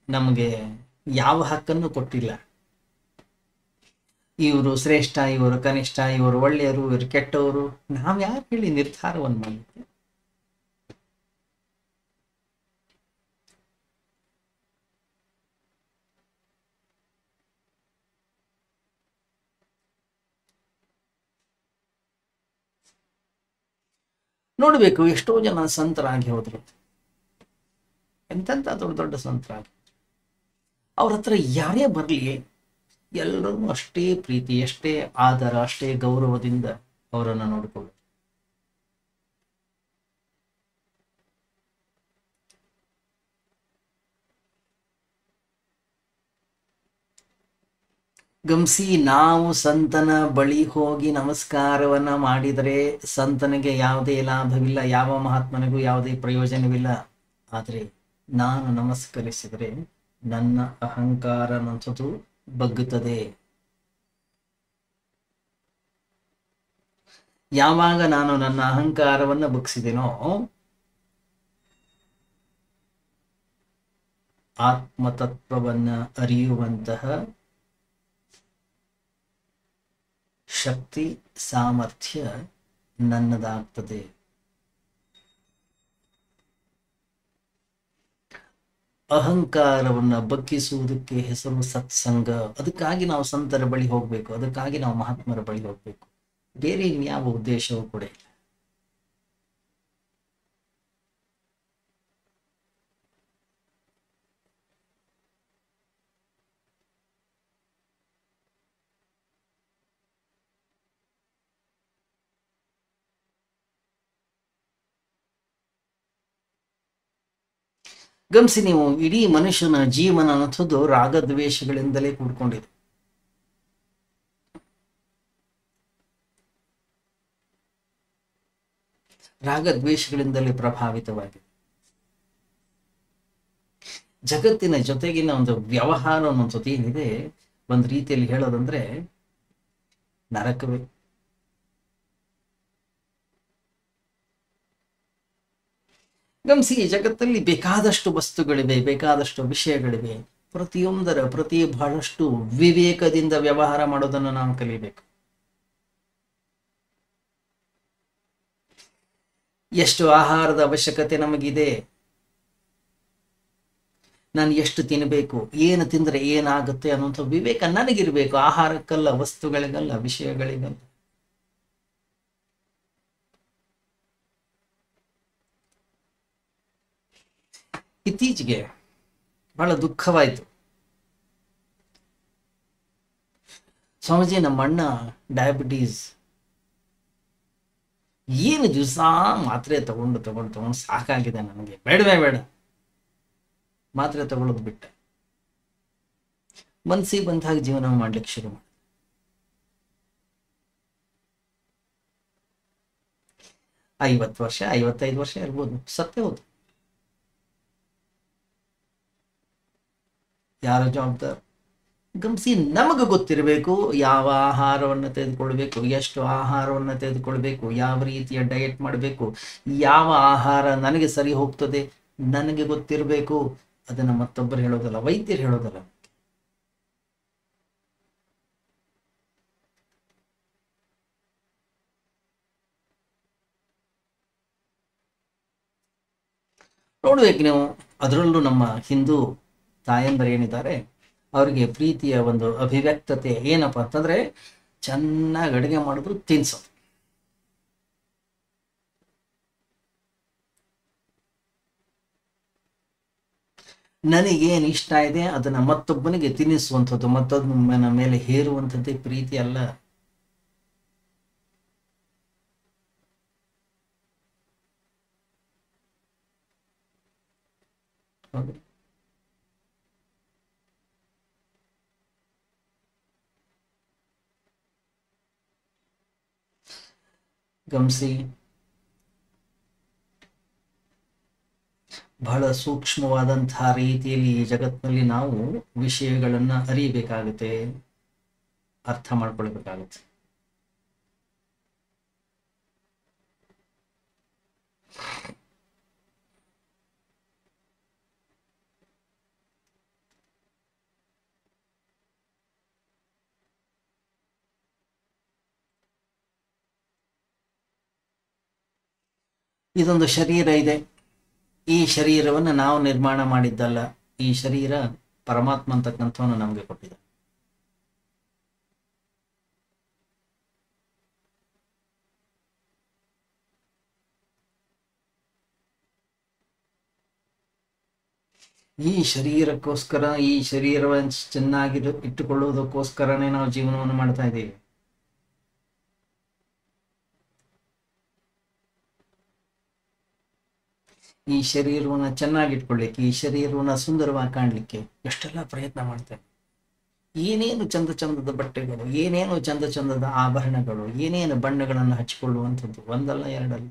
ನಮಗೆ ಯಾವ ಹಕ್ಕನ್ನು ಕೊಟ್ಟಿಲ್ಲ. ಇವರು ಶ್ರೇಷ್ಠ, ಇವರು ಕನಿಷ್ಠ, ಇವರು ಒಳ್ಳೆಯವರು, ಇವರು ಕೆಟ್ಟವರು, ನಾವ್ ಯಾರು ಹೇಳಿ ನಿರ್ಧಾರವನ್ನು ಮಾಡಲಿಕ್ಕೆ? ನೋಡ್ಬೇಕು, ಎಷ್ಟೋ ಜನ ಸಂತರಾಗಿ ಹೋದ್ರು, ಎಂತೆಂತ ದೊಡ್ಡ ದೊಡ್ಡ ಸಂತರಾಗಿ. ಅವ್ರ ಹತ್ರ ಯಾರೇ ಬರ್ಲಿ ಎಲ್ಲರೂ ಅಷ್ಟೇ ಪ್ರೀತಿ, ಅಷ್ಟೇ ಆದರ, ಅಷ್ಟೇ ಗೌರವದಿಂದ ಅವರನ್ನು ನೋಡಿಕೊಳ್ಳು. ಗಮನಿಸಿ, ನಾವು ಸಂತನ ಬಳಿ ಹೋಗಿ ನಮಸ್ಕಾರವನ್ನ ಮಾಡಿದರೆ ಸಂತನಿಗೆ ಯಾವುದೇ ಲಾಭವಿಲ್ಲ, ಯಾವ ಮಹಾತ್ಮನಿಗೂ ಯಾವುದೇ ಪ್ರಯೋಜನವಿಲ್ಲ. ಆದರೆ ನಾನು ನಮಸ್ಕರಿಸಿದರೆ ನನ್ನ ಅಹಂಕಾರ ನನ್ಸದು ಬಗ್ಗುತ್ತದೆ. ಯಾವಾಗ ನಾನು ನನ್ನ ಅಹಂಕಾರವನ್ನ ಬಗ್ಗಿಸಿದೆನೋ ಆತ್ಮತತ್ವವನ್ನ ಅರಿಯುವಂತಹ ಶಕ್ತಿ, ಸಾಮರ್ಥ್ಯ ನನ್ನದಾಗ್ತದೆ. ಅಹಂಕಾರವನ್ನ ಬಗ್ಗಿಸುವುದಕ್ಕೆ ಹೆಸರು ಸತ್ಸಂಗ. ಅದಕ್ಕಾಗಿ ನಾವು ಸಂತರ ಬಳಿ ಹೋಗ್ಬೇಕು, ಅದಕ್ಕಾಗಿ ನಾವು ಮಹಾತ್ಮರ ಬಳಿ ಹೋಗ್ಬೇಕು. ಬೇರೆ ಇನ್ಯಾವ ಉದ್ದೇಶವೂ ಕೂಡ ಇಲ್ಲ. ಗಮನಿಸಿ ನೀವು, ಇಡೀ ಮನುಷ್ಯನ ಜೀವನ ಅನ್ನೋದು ರಾಗದ್ವೇಷಗಳಿಂದಲೇ ಕೂಡ್ಕೊಂಡಿದೆ. ರಾಗದ್ವೇಷಗಳಿಂದಲೇ ಪ್ರಭಾವಿತವಾಗಿದೆ. ಜಗತ್ತಿನ ಜೊತೆಗಿನ ಒಂದು ವ್ಯವಹಾರ ಅನ್ನೋದು ಏನಿದೆ, ಒಂದು ರೀತಿಯಲ್ಲಿ ಹೇಳೋದಂದ್ರೆ ನರಕವೇ. ಗಮನಿಸಿ, ಜಗತ್ತಲ್ಲಿ ಬೇಕಾದಷ್ಟು ವಸ್ತುಗಳಿವೆ, ಬೇಕಾದಷ್ಟು ವಿಷಯಗಳಿವೆ. ಪ್ರತಿ ಬಹಳಷ್ಟು ವಿವೇಕದಿಂದ ವ್ಯವಹಾರ ಮಾಡೋದನ್ನು ನಾವು ಕಲಿಬೇಕು. ಎಷ್ಟು ಆಹಾರದ ಅವಶ್ಯಕತೆ ನಮಗಿದೆ, ನಾನು ಎಷ್ಟು ತಿನ್ನಬೇಕು, ಏನು ತಿಂದ್ರೆ ಏನಾಗುತ್ತೆ ಅನ್ನುವಂಥ ವಿವೇಕ ನನಗಿರ್ಬೇಕು. ಆಹಾರಕ್ಕಲ್ಲ, ವಸ್ತುಗಳಿಗಲ್ಲ, ವಿಷಯಗಳಿಗಲ್ಲ. ಇತ್ತೀಚೆಗೆ ಬಹಳ ದುಃಖವಾಯಿತು. ಸ್ವಾಮೀಜಿ, ನಮ್ಮ ಅಣ್ಣ ಡಯಾಬಿಟೀಸ್, ಏನು ದಿವಸ ಮಾತ್ರೆ ತಗೊಂಡು ಸಾಕಾಗಿದೆ, ನನಗೆ ಬೇಡವೇ ಬೇಡ, ಮಾತ್ರೆ ತಗೊಳ್ಳೋದು ಬಿಟ್ಟೆ. ಮನಸ್ಸಿಗೆ ಬಂದಾಗ ಜೀವನ ಮಾಡ್ಲಿಕ್ಕೆ ಶುರು ಮಾಡಿ. 50 ವರ್ಷ 55 ವರ್ಷ ಇರ್ಬೋದು, ಸತ್ತೇ ಹೋದು. ಯಾರ ಜವಾಬ್ದಾರ? ಗಮನಿಸಿ, ನಮಗೆ ಗೊತ್ತಿರಬೇಕು ಯಾವ ಆಹಾರವನ್ನು ತೆಗೆದುಕೊಳ್ಬೇಕು, ಎಷ್ಟು ಆಹಾರವನ್ನು ತೆಗೆದುಕೊಳ್ಬೇಕು, ಯಾವ ರೀತಿಯ ಡಯಟ್ ಮಾಡಬೇಕು, ಯಾವ ಆಹಾರ ನನಗೆ ಸರಿ ಹೋಗ್ತದೆ ನನಗೆ ಗೊತ್ತಿರಬೇಕು. ಅದನ್ನು ಮತ್ತೊಬ್ಬರು ಹೇಳೋದಲ್ಲ, ವೈದ್ಯರು ಹೇಳೋದಲ್ಲ. ನೋಡ್ಬೇಕು ನೀವು. ಅದರಲ್ಲೂ ನಮ್ಮ ಹಿಂದೂ ತಾಯಂದರು ಏನಿದ್ದಾರೆ, ಅವರಿಗೆ ಪ್ರೀತಿಯ ಒಂದು ಅಭಿವ್ಯಕ್ತತೆ ಏನಪ್ಪಾ ಅಂತಂದ್ರೆ ಚೆನ್ನಾಗಿ ಅಡುಗೆ ಮಾಡಿದ್ರು ತಿನ್ಸೋದು. ನನಗೇನು ಇಷ್ಟ ಇದೆ ಅದನ್ನ ಮತ್ತೊಬ್ಬನಿಗೆ ತಿನ್ನಿಸುವಂಥದ್ದು, ಮತ್ತೊಬ್ಬನ ಮೇಲೆ ಹೇರುವಂಥದ್ದೇ ಪ್ರೀತಿ ಅಲ್ಲ. ಹೌದು. ಗಮನಿಸಿ, ಬಹಳ ಸೂಕ್ಷ್ಮವಾದಂತಹ ರೀತಿಯಲ್ಲಿ ಈ ಜಗತ್ತಿನಲ್ಲಿ ನಾವು ವಿಷಯಗಳನ್ನ ಅರಿಯಬೇಕಾಗುತ್ತೆ, ಅರ್ಥ ಮಾಡ್ಕೊಳ್ಬೇಕಾಗುತ್ತೆ. ಇದೊಂದು ಶರೀರ ಇದೆ. ಈ ಶರೀರವನ್ನು ನಾವು ನಿರ್ಮಾಣ ಮಾಡಿದ್ದಲ್ಲ. ಈ ಶರೀರ ಪರಮಾತ್ಮ ಅಂತಕ್ಕಂಥವನು ನಮಗೆ ಕೊಟ್ಟಿದೆ. ಈ ಶರೀರಕ್ಕೋಸ್ಕರ, ಈ ಶರೀರವನ್ನು ಚೆನ್ನಾಗಿ ಇಟ್ಟುಕೊಳ್ಳುವುದಕ್ಕೋಸ್ಕರನೇ ನಾವು ಜೀವನವನ್ನು ಮಾಡ್ತಾ ಇದ್ದೀವಿ. ಈ ಶರೀರವನ್ನು ಚೆನ್ನಾಗಿಟ್ಕೊಳ್ಳಿಕ್ಕೆ, ಈ ಶರೀರವನ್ನು ಸುಂದರವಾಗಿ ಕಾಣಲಿಕ್ಕೆ ಎಷ್ಟೆಲ್ಲ ಪ್ರಯತ್ನ ಮಾಡ್ತೇವೆ. ಏನೇನು ಚಂದ ಚಂದದ ಬಟ್ಟೆಗಳು, ಏನೇನು ಚಂದ ಚಂದದ ಆಭರಣಗಳು, ಏನೇನು ಬಣ್ಣಗಳನ್ನು ಹಚ್ಚಿಕೊಳ್ಳುವಂಥದ್ದು, ಒಂದಲ್ಲ ಎರಡಲ್ಲ.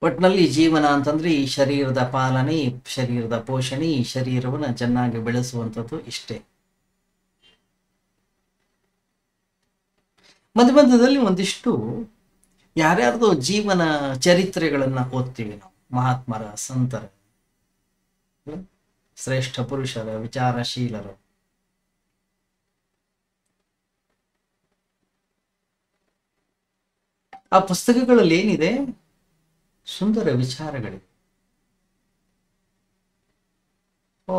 ಒಟ್ಟಿನಲ್ಲಿ ಜೀವನ ಅಂತಂದ್ರೆ ಈ ಶರೀರದ ಪಾಲನೆ, ಈ ಶರೀರದ ಪೋಷಣೆ, ಈ ಶರೀರವನ್ನು ಚೆನ್ನಾಗಿ ಬೆಳೆಸುವಂಥದ್ದು ಇಷ್ಟೇ. ಮಧ್ಯದಲ್ಲಿ ಒಂದಿಷ್ಟು ಯಾರ್ಯಾರ್ದು ಜೀವನ ಚರಿತ್ರೆಗಳನ್ನ ಓದ್ತೀವಿ ನಾವು. ಮಹಾತ್ಮರ, ಸಂತರ, ಶ್ರೇಷ್ಠ ಪುರುಷರ, ವಿಚಾರಶೀಲರು. ಆ ಪುಸ್ತಕಗಳಲ್ಲಿ ಏನಿದೆ, ಸುಂದರ ವಿಚಾರಗಳಿವೆ. ಓ,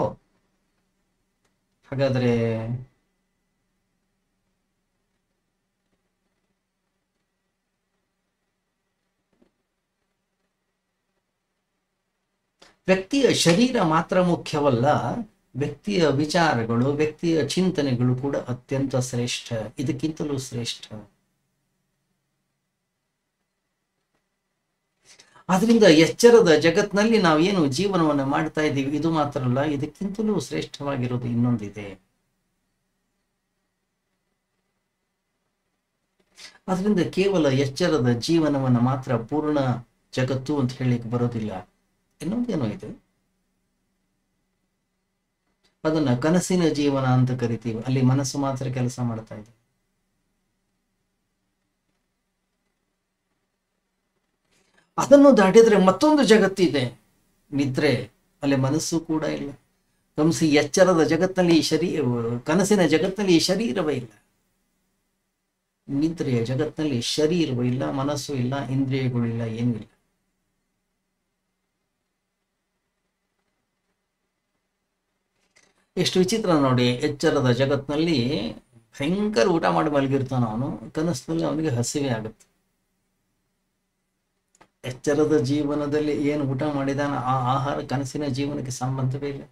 ಹಾಗಾದ್ರೆ ವ್ಯಕ್ತಿಯ ಶರೀರ ಮಾತ್ರ ಮುಖ್ಯವಲ್ಲ, ವ್ಯಕ್ತಿಯ ವಿಚಾರಗಳು, ವ್ಯಕ್ತಿಯ ಚಿಂತನೆಗಳು ಕೂಡ ಅತ್ಯಂತ ಶ್ರೇಷ್ಠ, ಇದಕ್ಕಿಂತಲೂ ಶ್ರೇಷ್ಠ. ಆದ್ರಿಂದ ಎಚ್ಚರದ ಜಗತ್ನಲ್ಲಿ ನಾವೇನು ಜೀವನವನ್ನು ಮಾಡ್ತಾ ಇದ್ದೀವಿ ಇದು ಮಾತ್ರ ಅಲ್ಲ, ಇದಕ್ಕಿಂತಲೂ ಶ್ರೇಷ್ಠವಾಗಿರೋದು ಇನ್ನೊಂದಿದೆ. ಆದ್ರಿಂದ ಕೇವಲ ಎಚ್ಚರದ ಜೀವನವನ್ನು ಮಾತ್ರ ಪೂರ್ಣ ಜಗತ್ತು ಅಂತ ಹೇಳಿಕ್ಕೆ ಬರೋದಿಲ್ಲ. ಇನ್ನೊಂದೇನೋ ಇದೆ, ಅದನ್ನ ಕನಸಿನ ಜೀವನ ಅಂತ ಕರಿತೀವಿ. ಅಲ್ಲಿ ಮನಸ್ಸು ಮಾತ್ರ ಕೆಲಸ ಮಾಡ್ತಾ ಇದೆ. ಅದನ್ನು ದಾಟಿದ್ರೆ ಮತ್ತೊಂದು ಜಗತ್ತಿದೆ, ನಿದ್ರೆ. ಅಲ್ಲಿ ಮನಸ್ಸು ಕೂಡ ಇಲ್ಲ. ಗಮನಿಸಿ, ಎಚ್ಚರದ ಜಗತ್ತಿನಲ್ಲಿ ಕನಸಿನ ಜಗತ್ತಿನಲ್ಲಿ ಶರೀರವೇ ಇಲ್ಲ. ನಿದ್ರೆಯ ಜಗತ್ತಿನಲ್ಲಿ ಶರೀರವೂ ಇಲ್ಲ, ಮನಸ್ಸು ಇಲ್ಲ, ಇಂದ್ರಿಯಗಳು ಇಲ್ಲ, ಏನೂ ಇಲ್ಲ. ಎಷ್ಟು ವಿಚಿತ್ರ ನೋಡಿ. ಎಚ್ಚರದ ಜಗತ್ತಿನಲ್ಲಿ ಭಯಂಕರ ಊಟ ಮಾಡಿ ಮಲಗಿರ್ತಾನ ಅವನು, ಕನಸಿನಲ್ಲಿ ಅವನಿಗೆ ಹಸಿವೆ ಆಗುತ್ತೆ. ಎಚ್ಚರದ ಜೀವನದಲ್ಲಿ ಏನು ಊಟ ಮಾಡಿದಾನ ಆ ಆಹಾರ ಕನಸಿನ ಜೀವನಕ್ಕೆ ಸಂಬಂಧವೇ ಇಲ್ಲ.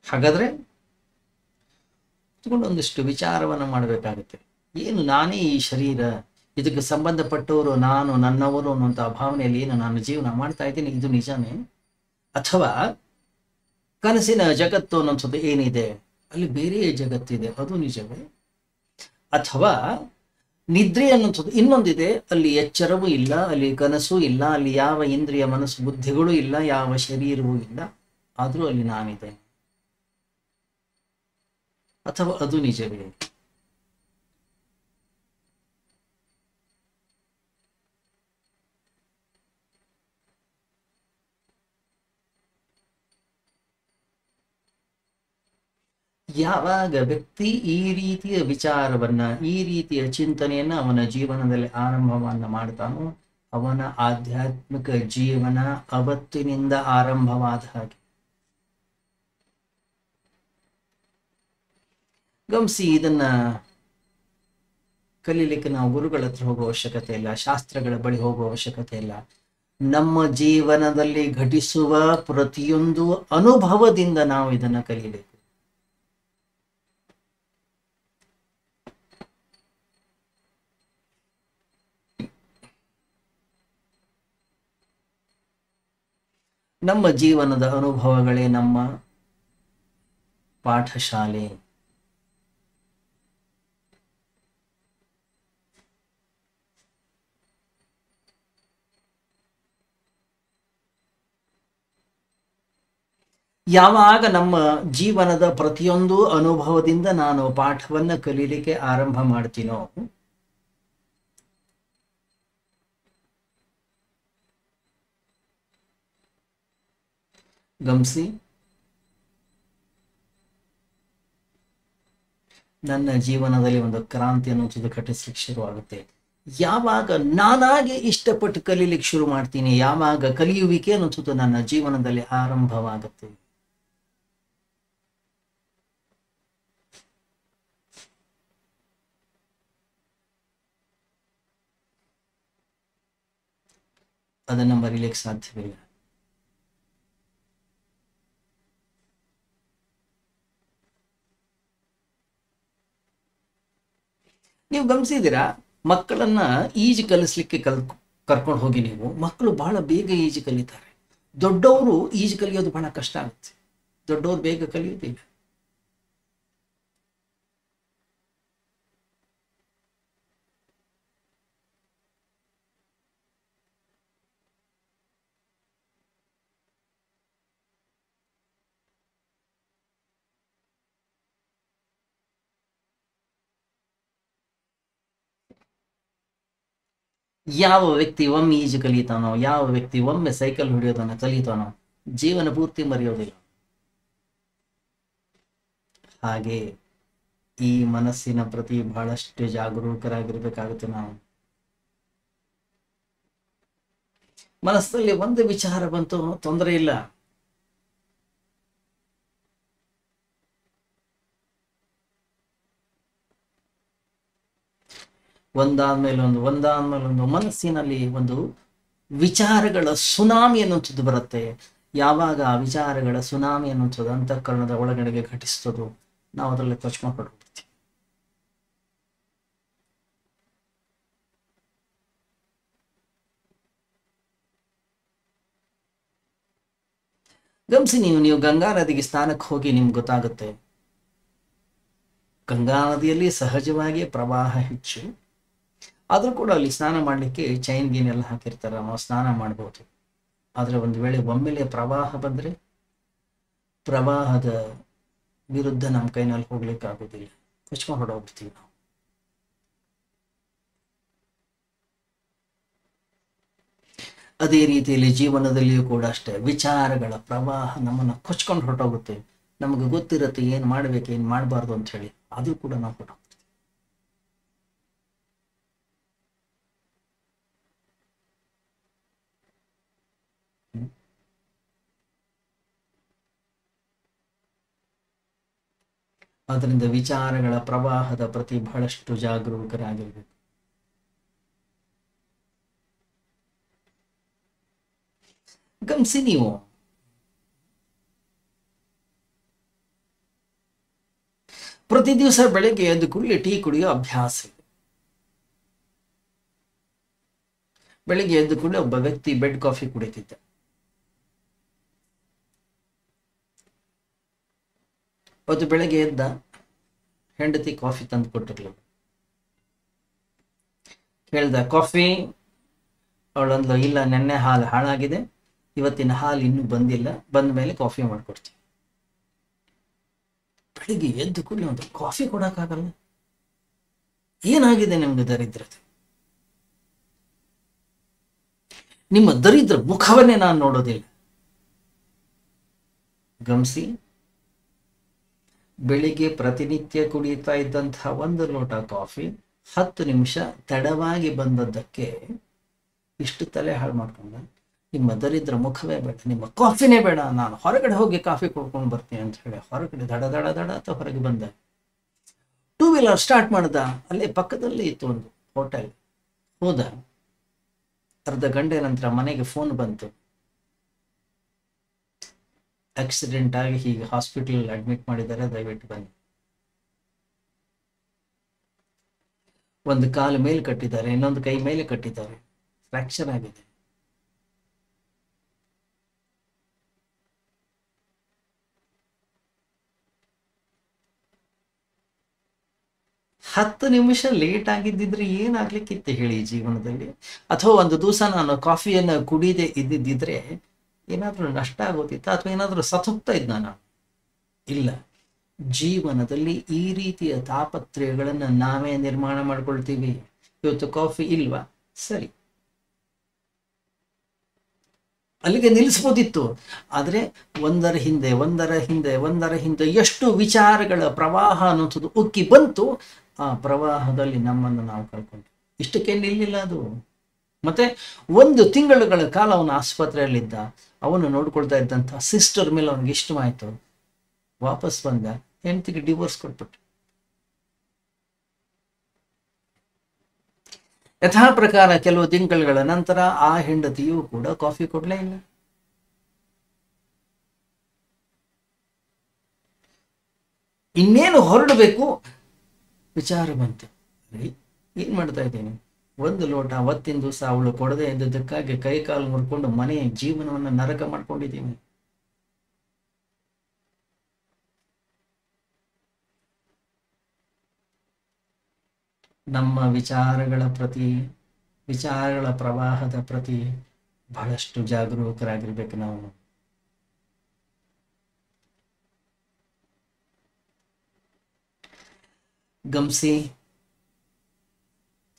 ಹಾಗಾದ್ರೆ ಒಂದಿಷ್ಟು ವಿಚಾರವನ್ನ ಮಾಡಬೇಕಾಗುತ್ತೆ. ಏನು ನಾನೇ ಈ ಶರೀರ, ಇದಕ್ಕೆ ಸಂಬಂಧಪಟ್ಟವರು ನಾನು, ನನ್ನವರು ಅನ್ನುವಂಥ ಭಾವನೆಯಲ್ಲಿ ಏನು ನಾನು ಜೀವನ ಮಾಡ್ತಾ ಇದ್ದೀನಿ, ಇದು ನಿಜಾನೇ? ಅಥವಾ ಕನಸಿನ ಜಗತ್ತು ಅನ್ನೋಂಥದ್ದು ಏನಿದೆ ಅಲ್ಲಿ ಬೇರೆ ಜಗತ್ತಿದೆ, ಅದು ನಿಜವೇ? ಅಥವಾ ನಿದ್ರೆ ಅನ್ನೋಂಥದ್ದು ಇನ್ನೊಂದಿದೆ, ಅಲ್ಲಿ ಎಚ್ಚರವೂ ಇಲ್ಲ, ಅಲ್ಲಿ ಕನಸು ಇಲ್ಲ, ಅಲ್ಲಿ ಯಾವ ಇಂದ್ರಿಯ ಮನಸ್ಸು ಬುದ್ಧಿಗಳು ಇಲ್ಲ, ಯಾವ ಶರೀರವೂ ಇಲ್ಲ, ಆದರೂ ಅಲ್ಲಿ ನಾನಿದೆ. ಅಥವಾ ಅದು ನಿಜವೇ? ಯಾವಾಗ ವ್ಯಕ್ತಿ ಈ ರೀತಿಯ ವಿಚಾರವನ್ನ, ಈ ರೀತಿಯ ಚಿಂತನೆಯನ್ನ ಅವನ ಜೀವನದಲ್ಲಿ ಆರಂಭವನ್ನ ಮಾಡ್ತಾನೋ, ಅವನ ಆಧ್ಯಾತ್ಮಿಕ ಜೀವನ ಅವತ್ತಿನಿಂದ ಆರಂಭವಾದ ಹಾಗೆ. ಗಮನಿಸಿ, ಇದನ್ನ ಕಲೀಲಿಕ್ಕೆ ನಾವು ಗುರುಗಳ ಹತ್ರ ಹೋಗೋ ಅವಶ್ಯಕತೆ ಇಲ್ಲ, ಶಾಸ್ತ್ರಗಳ ಬಳಿ ಹೋಗೋ ಅವಶ್ಯಕತೆ ಇಲ್ಲ. ನಮ್ಮ ಜೀವನದಲ್ಲಿ ಘಟಿಸುವ ಪ್ರತಿಯೊಂದು ಅನುಭವದಿಂದ ನಾವು ಇದನ್ನ ಕಲೀಬೇಕು. ನಮ್ಮ ಜೀವನದ ಅನುಭವಗಳೇ ನಮ್ಮ ಪಾಠಶಾಲೆ. ಯಾವಾಗ ನಮ್ಮ ಜೀವನದ ಪ್ರತಿಯೊಂದು ಅನುಭವದಿಂದ ನಾನು ಪಾಠವನ್ನ ಕಲೀಲಿಕ್ಕೆ ಆರಂಭ ಮಾಡ್ತೀನೋ, ಗಮನಿಸಿ, ನನ್ನ ಜೀವನದಲ್ಲಿ ಒಂದು ಕ್ರಾಂತಿ ಅನ್ನೋದು ಘಟಿಸ್ಲಿಕ್ಕೆ ಶುರುವಾಗುತ್ತೆ. ಯಾವಾಗ ನಾನಾಗಿ ಇಷ್ಟಪಟ್ಟು ಕಲೀಲಿಕ್ಕೆ ಶುರು ಮಾಡ್ತೀನಿ, ಯಾವಾಗ ಕಲಿಯುವಿಕೆ ಅನ್ನೋದು ನನ್ನ ಜೀವನದಲ್ಲಿ ಆರಂಭವಾಗುತ್ತೆ. ಅದನ್ನು ಮರೀಲಿಕ್ಕೆ ಸಾಧ್ಯವಿಲ್ಲ. ನೀವು ಗಮನಿಸಿದ್ದೀರಾ, ಮಕ್ಕಳನ್ನ ಈಜು ಕಲಿಸ್ಲಿಕ್ಕೆ ಕರ್ಕೊಂಡು ಹೋಗಿ ನೀವು, ಮಕ್ಕಳು ಬಹಳ ಬೇಗ ಈಜು ಕಲಿತಾರೆ. ದೊಡ್ಡವರು ಈಜು ಕಲಿಯೋದು ಬಹಳ ಕಷ್ಟ ಆಗುತ್ತೆ, ದೊಡ್ಡವರು ಬೇಗ ಕಲಿಯೋದಿಲ್ಲ. ಯಾವ ವ್ಯಕ್ತಿ ಒಮ್ಮೆ ಈಜು ಕಲಿತಾನೋ, ಯಾವ ವ್ಯಕ್ತಿ ಒಮ್ಮೆ ಸೈಕಲ್ ಹೊಡೆಯೋದನ್ನ ಕಲಿತಾನೋ, ಜೀವನ ಪೂರ್ತಿ ಮರೆಯೋದಿಲ್ಲ. ಹಾಗೆ ಈ ಮನಸ್ಸಿನ ಪ್ರತಿ ಬಹಳಷ್ಟು ಜಾಗರೂಕರಾಗಿರ್ಬೇಕಾಗುತ್ತೆ ನಾವು. ಮನಸ್ಸಲ್ಲಿ ಒಂದು ವಿಚಾರ ಬಂತು, ತೊಂದರೆ ಇಲ್ಲ. ಒಂದಾದ್ಮೇಲೊಂದು ಮನಸ್ಸಿನಲ್ಲಿ ಒಂದು ವಿಚಾರಗಳ ಸುನಾಮಿ ಅನ್ನುವಂಥದ್ದು ಬರುತ್ತೆ. ಯಾವಾಗ ಆ ವಿಚಾರಗಳ ಸುನಾಮಿ ಅನ್ನುವಂಥದ್ದು ಅಂತಃಕರಣದ ಒಳಗಡೆಗೆ ಘಟಿಸ್ತದೋ ನಾವು ಅದರಲ್ಲಿ ಕೊಚ್ಕೊಂಡ್ಬಿಡ್ತೀವಿ. ಗಮನಿಸಿ, ನೀವು ಗಂಗಾ ನದಿಗೆ ಸ್ನಾನಕ್ಕೆ ಹೋಗಿ ನಿಮ್ಗೆ ಗೊತ್ತಾಗುತ್ತೆ, ಗಂಗಾ ನದಿಯಲ್ಲಿ ಸಹಜವಾಗಿ ಪ್ರವಾಹ ಹೆಚ್ಚು. ಆದರೂ ಕೂಡ ಅಲ್ಲಿ ಸ್ನಾನ ಮಾಡಲಿಕ್ಕೆ ಚೈನ್ ಗೀನ್ ಎಲ್ಲ ಹಾಕಿರ್ತಾರೆ, ನಾವು ಸ್ನಾನ ಮಾಡ್ಬೋದು. ಆದರೆ ಒಂದು ವೇಳೆ ಒಮ್ಮೆಲೆ ಪ್ರವಾಹ ಬಂದರೆ ಪ್ರವಾಹದ ವಿರುದ್ಧ ನಮ್ಮ ಕೈನಲ್ಲಿ ಹೋಗ್ಲಿಕ್ಕೆ ಆಗೋದಿಲ್ಲ, ಕೊಚ್ಕೊಂಡು ಹೊರಡೋಗ್ಬಿಡ್ತೀವಿ ನಾವು. ಅದೇ ರೀತಿಯಲ್ಲಿ ಜೀವನದಲ್ಲಿಯೂ ಕೂಡ ಅಷ್ಟೇ, ವಿಚಾರಗಳ ಪ್ರವಾಹ ನಮ್ಮನ್ನು ಕೊಚ್ಕೊಂಡು ಹೊರಟೋಗುತ್ತೆ. ನಮಗೆ ಗೊತ್ತಿರುತ್ತೆ ಏನು ಮಾಡ್ಬೇಕು ಏನು ಮಾಡಬಾರ್ದು ಅಂತ ಹೇಳಿ, ಆದರೂ ಕೂಡ ನಾವು ಹೊರಟೋಗ್ತೀವಿ. ಆದ್ದರಿಂದ ವಿಚಾರಗಳ ಪ್ರವಾಹದ ಪ್ರತಿ ಬಹಳಷ್ಟು ಜಾಗರೂಕರಾಗಿರ್ಬೇಕು. ಗಮನಿಸಿ, ನೀವು ಪ್ರತಿ ದಿವಸ ಬೆಳಗ್ಗೆ ಎದ್ದು ಕೂಡಲೇ ಟೀ ಕುಡಿಯೋ ಅಭ್ಯಾಸ ಇದೆ. ಬೆಳಿಗ್ಗೆ ಎದ್ದು ಕೂಡಲೇ ಒಬ್ಬ ವ್ಯಕ್ತಿ ಬೆಡ್ ಕಾಫಿ ಕುಡಿತಿದ್ದ. ಅವತ್ತು ಬೆಳಗ್ಗೆ ಎದ್ದ, ಹೆಂಡತಿ ಕಾಫಿ ತಂದು ಕೊಟ್ಟಿರ್ಲಿಲ್ಲ. ಹೇಳ್ದ ಕಾಫಿ, ಅವಳಂದ್ಲು ಇಲ್ಲ ನೆನ್ನೆ ಹಾಲು ಹಾಳಾಗಿದೆ, ಇವತ್ತಿನ ಹಾಲು ಇನ್ನೂ ಬಂದಿಲ್ಲ, ಬಂದ ಮೇಲೆ ಕಾಫಿ ಮಾಡ್ಕೊಡ್ತೀವಿ. ಬೆಳಿಗ್ಗೆ ಎದ್ದು ಕೂಡಲೇ ಒಂದು ಕಾಫಿ ಕೊಡಕ್ಕಾಗಲ್ಲ. ಏನಾಗಿದೆ ನಿಮ್ಗೆ ದರಿದ್ರತೆ? ನಿಮ್ಮ ದರಿದ್ರ ಮುಖವನ್ನೇ ನಾನು ನೋಡೋದಿಲ್ಲ. ಗಮನಿಸಿ, ಬೆಳಿಗ್ಗೆ ಪ್ರತಿನಿತ್ಯ ಕುಡಿಯುತ್ತಾ ಇದ್ದಂತಹ ಒಂದು ಲೋಟ ಕಾಫಿ 10 ನಿಮಿಷ ತಡವಾಗಿ ಬಂದದ್ದಕ್ಕೆ ಇಷ್ಟು ತಲೆ ಹಾಳು ಮಾಡ್ಕೊಂಡ. ನಿಮ್ಮ ದರಿದ್ರ ಮುಖವೇ ಬೇಡ, ನಿಮ್ಮ ಕಾಫಿನೇ ಬೇಡ, ನಾನು ಹೊರಗಡೆ ಹೋಗಿ ಕಾಫಿ ಕುಡ್ಕೊಂಡು ಬರ್ತೀನಿ ಅಂತ ಹೇಳಿ ಹೊರಗಡೆ ದಡ ದಡ ದಡ ಅಂತ ಹೊರಗೆ ಬಂದ. 2 ವೀಲರ್ ಸ್ಟಾರ್ಟ್ ಮಾಡ್ದ. ಅಲ್ಲೇ ಪಕ್ಕದಲ್ಲಿ ಇತ್ತು ಒಂದು ಹೋಟೆಲ್. ಹೋದ. ಅರ್ಧ ಗಂಟೆ ನಂತರ ಮನೆಗೆ ಫೋನ್ ಬಂತು, ಆಕ್ಸಿಡೆಂಟ್ ಆಗಿ ಹೀಗೆ ಹಾಸ್ಪಿಟಲ್ ಅಡ್ಮಿಟ್ ಮಾಡಿದ್ದಾರೆ, ದಯವಿಟ್ಟು ಬನ್ನಿ. ಒಂದು ಕಾಲು ಮೇಲೆ ಕಟ್ಟಿದ್ದಾರೆ, ಇನ್ನೊಂದು ಕೈ ಮೇಲೆ ಕಟ್ಟಿದ್ದಾರೆ, ಫ್ರಾಕ್ಚರ್ ಆಗಿದೆ. ಹತ್ತು ನಿಮಿಷ ಲೇಟ್ ಆಗಿದ್ದಿದ್ರೆ ಏನಾಗ್ಲಿಕ್ಕಿತ್ತು ಹೇಳಿ ಜೀವನದಲ್ಲಿ? ಅಥವಾ ಒಂದು ದಿವಸ ನಾನು ಕಾಫಿಯನ್ನು ಕುಡಿದೇ ಇದ್ದಿದ್ದಿದ್ರೆ ಏನಾದ್ರೂ ನಷ್ಟ ಆಗೋತಿತ್ತ, ಅಥವಾ ಏನಾದ್ರೂ ಸತ್ತೋಗ್ತಾ ಇದ್ದ ನಾನು? ಇಲ್ಲ. ಜೀವನದಲ್ಲಿ ಈ ರೀತಿಯ ತಾಪತ್ರಯಗಳನ್ನು ನಾವೇ ನಿರ್ಮಾಣ ಮಾಡ್ಕೊಳ್ತೀವಿ. ಇವತ್ತು ಕಾಫಿ ಇಲ್ವಾ, ಸರಿ, ಅಲ್ಲಿಗೆ ನಿಲ್ಲಿಸ್ಬೋದಿತ್ತು. ಆದರೆ ಒಂದರ ಹಿಂದೆ ಎಷ್ಟು ವಿಚಾರಗಳ ಪ್ರವಾಹ ಅನ್ನೋಂಥದ್ದು ಉಕ್ಕಿ ಬಂತು. ಆ ಪ್ರವಾಹದಲ್ಲಿ ನಮ್ಮನ್ನು ನಾವು ಕಳ್ಕೊಂಡ್ವಿ. ಇಷ್ಟಕ್ಕೆ ನಿಲ್ಲಿಲ್ಲ ಅದು. ಮತ್ತೆ 1 ತಿಂಗಳುಗಳ ಕಾಲ ಅವನು ಆಸ್ಪತ್ರೆಯಲ್ಲಿದ್ದ. ಅವನು ನೋಡ್ಕೊಳ್ತಾ ಇದ್ದಂಥ ಸಿಸ್ಟರ್ ಮೇಲೆ ಅವನಿಗೆ ಇಷ್ಟವಾಯಿತು. ವಾಪಸ್ ಬಂದ, ಹೆಂಡತಿಗೆ ಡಿವೋರ್ಸ್ ಕೊಟ್ಬಿಟ್ಟು. ಯಥಾ ಪ್ರಕಾರ ಕೆಲವು ತಿಂಗಳುಗಳ ನಂತರ ಆ ಹೆಂಡತಿಯೂ ಕೂಡ ಕಾಫಿ ಕೊಡ್ಲೇ ಇಲ್ಲ. ಇನ್ನೇನು ಹೊರಡಬೇಕು ವಿಚಾರ ಬಂತು. ಏನ್ ಮಾಡ್ತಾ ಇದ್ದೀನಿ? 1 ಲೋಟ ಅವತ್ತಿನ ದಿವಸ ಅವಳು ಕೊಡದೆ ಇದ್ದದಕ್ಕಾಗಿ ಕೈ ಕಾಲು ಮುರ್ಕೊಂಡು ಮನೆಯ ಜೀವನವನ್ನು ನರಕ ಮಾಡ್ಕೊಂಡಿದ್ದೀನಿ. ನಮ್ಮ ವಿಚಾರಗಳ ಪ್ರವಾಹದ ಪ್ರತಿ ಬಹಳಷ್ಟು ಜಾಗರೂಕರಾಗಿರ್ಬೇಕು ನಾವು. ಗಮನಿಸಿ,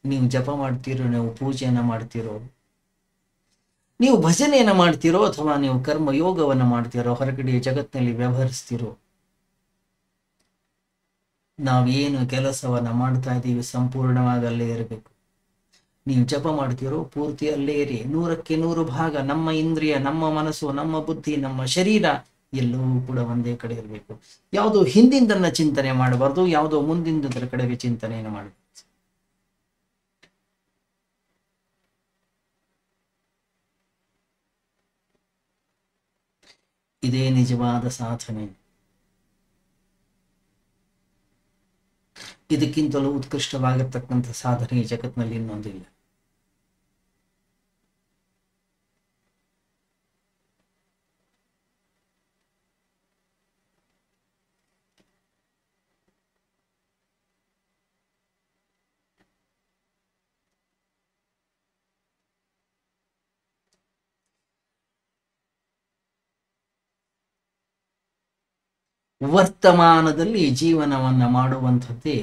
ನೀವು ಜಪ ಮಾಡ್ತೀರೋ, ನೀವು ಪೂಜೆಯನ್ನು ಮಾಡ್ತೀರೋ, ನೀವು ಭಜನೆಯನ್ನು ಮಾಡ್ತೀರೋ, ಅಥವಾ ನೀವು ಕರ್ಮ ಯೋಗವನ್ನು ಮಾಡ್ತೀರೋ, ಹೊರಗಡೆ ಜಗತ್ತಿನಲ್ಲಿ ವ್ಯವಹರಿಸ್ತೀರೋ, ನಾವೇನು ಕೆಲಸವನ್ನ ಮಾಡ್ತಾ ಇದ್ದೀವಿ ಸಂಪೂರ್ಣವಾಗಿ ಅಲ್ಲೇ ಇರಬೇಕು. ನೀವು ಜಪ ಮಾಡ್ತೀರೋ ಪೂರ್ತಿ ಅಲ್ಲೇ ಇರಿ. 100% ನಮ್ಮ ಇಂದ್ರಿಯ, ನಮ್ಮ ಮನಸ್ಸು, ನಮ್ಮ ಬುದ್ಧಿ, ನಮ್ಮ ಶರೀರ ಎಲ್ಲವೂ ಕೂಡ ಒಂದೇ ಕಡೆ ಇರಬೇಕು. ಯಾವುದೋ ಹಿಂದಿಂದನ್ನ ಚಿಂತನೆ ಮಾಡಬಾರ್ದು, ಯಾವುದೋ ಮುಂದಿಂದರ ಕಡೆಗೆ ಚಿಂತನೆಯನ್ನು ಮಾಡಬಾರ್ದು. ಇದೇ ನಿಜವಾದ ಸಾಧನೆ. ಇದಕ್ಕಿಂತಲೂ ಉತ್ಕೃಷ್ಟವಾಗಿರ್ತಕ್ಕಂಥ ಸಾಧನೆ ಈ ಜಗತ್ತಿನಲ್ಲಿ ಇನ್ನೊಂದಿಲ್ಲ. ವರ್ತಮಾನದಲ್ಲಿ ಜೀವನವನ್ನ ಮಾಡುವಂಥದ್ದೇ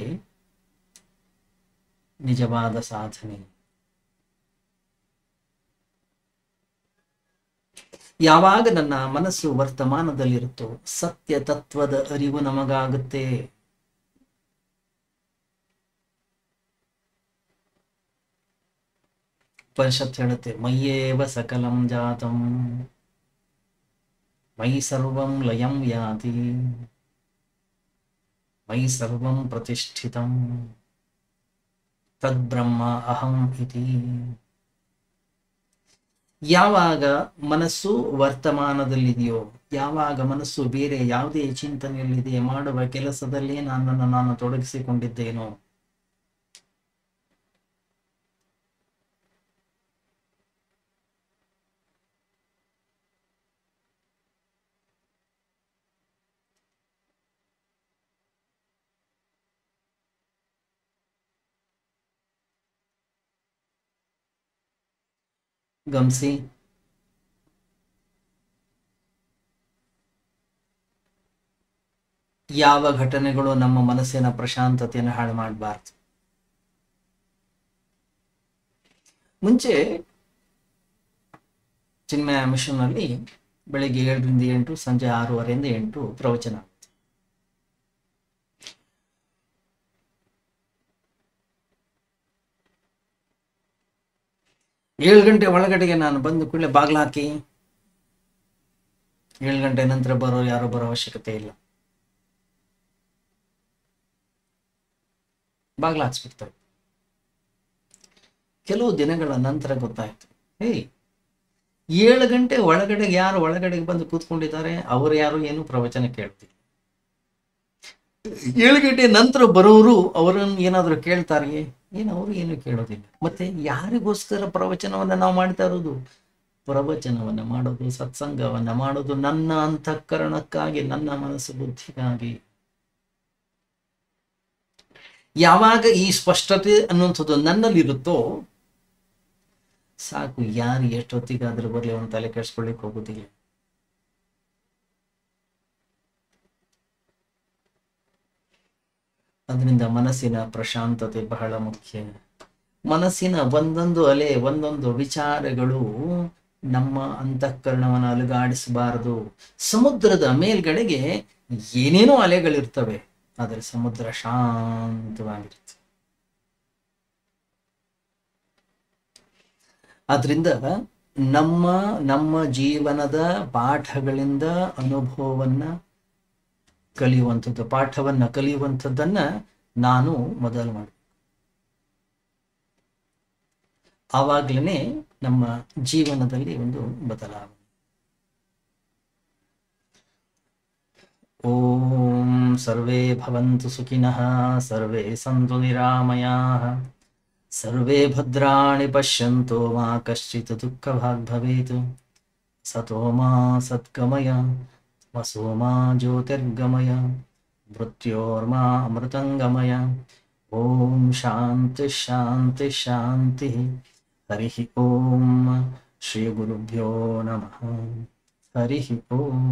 ನಿಜವಾದ ಸಾಧನೆ. ಯಾವಾಗ ನನ್ನ ಮನಸ್ಸು ವರ್ತಮಾನದಲ್ಲಿರುತ್ತೋ ಸತ್ಯ ತತ್ವದ ಅರಿವು ನಮಗಾಗುತ್ತೆ. ಉಪನಿಷತ್ ಹೇಳುತ್ತೆ, ಮಯ್ಯೇವ ಸಕಲಂ ಜಾತಂ ಮಯಿ ಸರ್ವಂ ಲಯಂ ಯಾತಿ ಮಯಿ ಸರ್ವಂ ಪ್ರತಿಷ್ಠಿತಂ ತದ್ಬ್ರಹ್ಮ ಅಹಂ ಇತಿ. ಯಾವಾಗ ಮನಸ್ಸು ವರ್ತಮಾನದಲ್ಲಿದೆಯೋ, ಯಾವಾಗ ಮನಸ್ಸು ಬೇರೆ ಯಾವುದೇ ಚಿಂತನೆಯಲ್ಲಿದೆ, ಮಾಡುವ ಕೆಲಸದಲ್ಲಿ ನನ್ನನ್ನು ನಾನು ತೊಡಗಿಸಿಕೊಂಡಿದ್ದೇನೋ, ಗಮನಿಸಿ, ಯಾವ ಘಟನೆಗಳು ನಮ್ಮ ಮನಸ್ಸಿನ ಪ್ರಶಾಂತತೆಯನ್ನು ಹಾಳು ಮಾಡಬಾರ್ದು. ಮುಂಚೆ ಚಿನ್ಮಯ ಮಿಷನ್ ಅಲ್ಲಿ ಬೆಳಿಗ್ಗೆ 7ರಿಂದ 8, ಸಂಜೆ 6:30ಯಿಂದ 8 ಪ್ರವಚನ. 7 ಗಂಟೆ ಒಳಗಡೆಗೆ ನಾನು ಬಂದ ಕೂಡಲೇ ಬಾಗ್ಲ ಹಾಕಿ, 7 ಗಂಟೆ ನಂತರ ಯಾರೋ ಬರೋ ಅವಶ್ಯಕತೆ ಇಲ್ಲ, ಬಾಗ್ಲ ಹಾಕ್ಸ್ಬಿಡ್ತಾರೆ. ಕೆಲವು ದಿನಗಳ ನಂತರ ಗೊತ್ತಾಯ್ತು, 7 ಗಂಟೆ ಒಳಗಡೆ ಯಾರು ಒಳಗಡೆಗೆ ಬಂದು ಕೂತ್ಕೊಂಡಿದ್ದಾರೆ, ಅವರು ಯಾರು ಏನು ಪ್ರವಚನ ಕೇಳ್ತಿಲ್ಲ. 7 ಗಂಟೆ ನಂತರ ಬರೋರು ಅವರನ್ನು ಏನಾದರೂ ಕೇಳ್ತಾರೆಯೇ? ಅವರು ಏನು ಕೇಳೋದಿಲ್ಲ. ಮತ್ತೆ ಯಾರಿಗೋಸ್ಕರ ಪ್ರವಚನವನ್ನ ನಾವು ಮಾಡ್ತಾ ಇರೋದು? ಪ್ರವಚನವನ್ನ ಮಾಡೋದು, ಸತ್ಸಂಗವನ್ನ ಮಾಡೋದು ನನ್ನ ಅಂತಃಕರಣಕ್ಕಾಗಿ, ನನ್ನ ಮನಸ್ಸು ಬುದ್ಧಿಗಾಗಿ. ಯಾವಾಗ ಈ ಸ್ಪಷ್ಟತೆ ಅನ್ನುವಂಥದ್ದು ನನ್ನಲ್ಲಿರುತ್ತೋ ಸಾಕು, ಯಾರು ಎಷ್ಟೊತ್ತಿಗಾದ್ರೂ ಬರಲಿ ಅವನು ತಲೆ ಕೆಡಿಸ್ಕೊಳ್ಳಿಕ್ಕೆ ಹೋಗುದಿಲ್ಲ. ಅದರಿಂದ ಮನಸ್ಸಿನ ಪ್ರಶಾಂತತೆ ಬಹಳ ಮುಖ್ಯ. ಮನಸ್ಸಿನ ಒಂದೊಂದು ಅಲೆ, ಒಂದೊಂದು ವಿಚಾರಗಳು ನಮ್ಮ ಅಂತಃಕರಣವನ್ನು ಅಲುಗಾಡಿಸಬಾರದು. ಸಮುದ್ರದ ಮೇಲ್ಗಡೆಗೆ ಏನೇನೋ ಅಲೆಗಳಿರ್ತವೆ, ಆದರೆ ಸಮುದ್ರ ಶಾಂತವಾಗಿರುತ್ತೆ. ಆದ್ರಿಂದ ನಮ್ಮ ಜೀವನದ ಪಾಠಗಳಿಂದ ಅನುಭವವನ್ನ ಕಲಿಯುವಂಥದ್ದು, ಪಾಠವನ್ನ ಕಲಿಯುವಂಥದ್ದನ್ನ ನಾನು ಮೊದಲು ಮಾಡಿ, ಆವಾಗ್ಲೇ ನಮ್ಮ ಜೀವನದಲ್ಲಿ ಒಂದು ಬದಲಾವಣೆ. ಓಂ ಸರ್ವೇ ಭವಂತು ಸುಖಿನಃ, ಸರ್ವೇ ಸಂತು ನಿರಾಮಯಾಃ, ಸರ್ವೇ ಭದ್ರಾಣಿ ಪಶ್ಯಂತು ಮಾ ಕಶ್ಚಿತ್ ದುಃಖಭಾಗ್ ಭವೇತ್. ಸತೋ ಮಾ ಸದ್ಗಮಯ, ತಮಸೋ ಮಾ ಜ್ಯೋತಿರ್ಗಮಯ, ಮೃತ್ಯೋರ್ಮಾ ಅಮೃತಂಗಮಯ. ಓಂ ಶಾಂತಿ ಶಾಂತಿ ಶಾಂತಿ. ಹರಿ ಓಂ. ಶ್ರೀ ಗುರುಭ್ಯೋ ನಮಃ. ಹರಿ ಓಂ.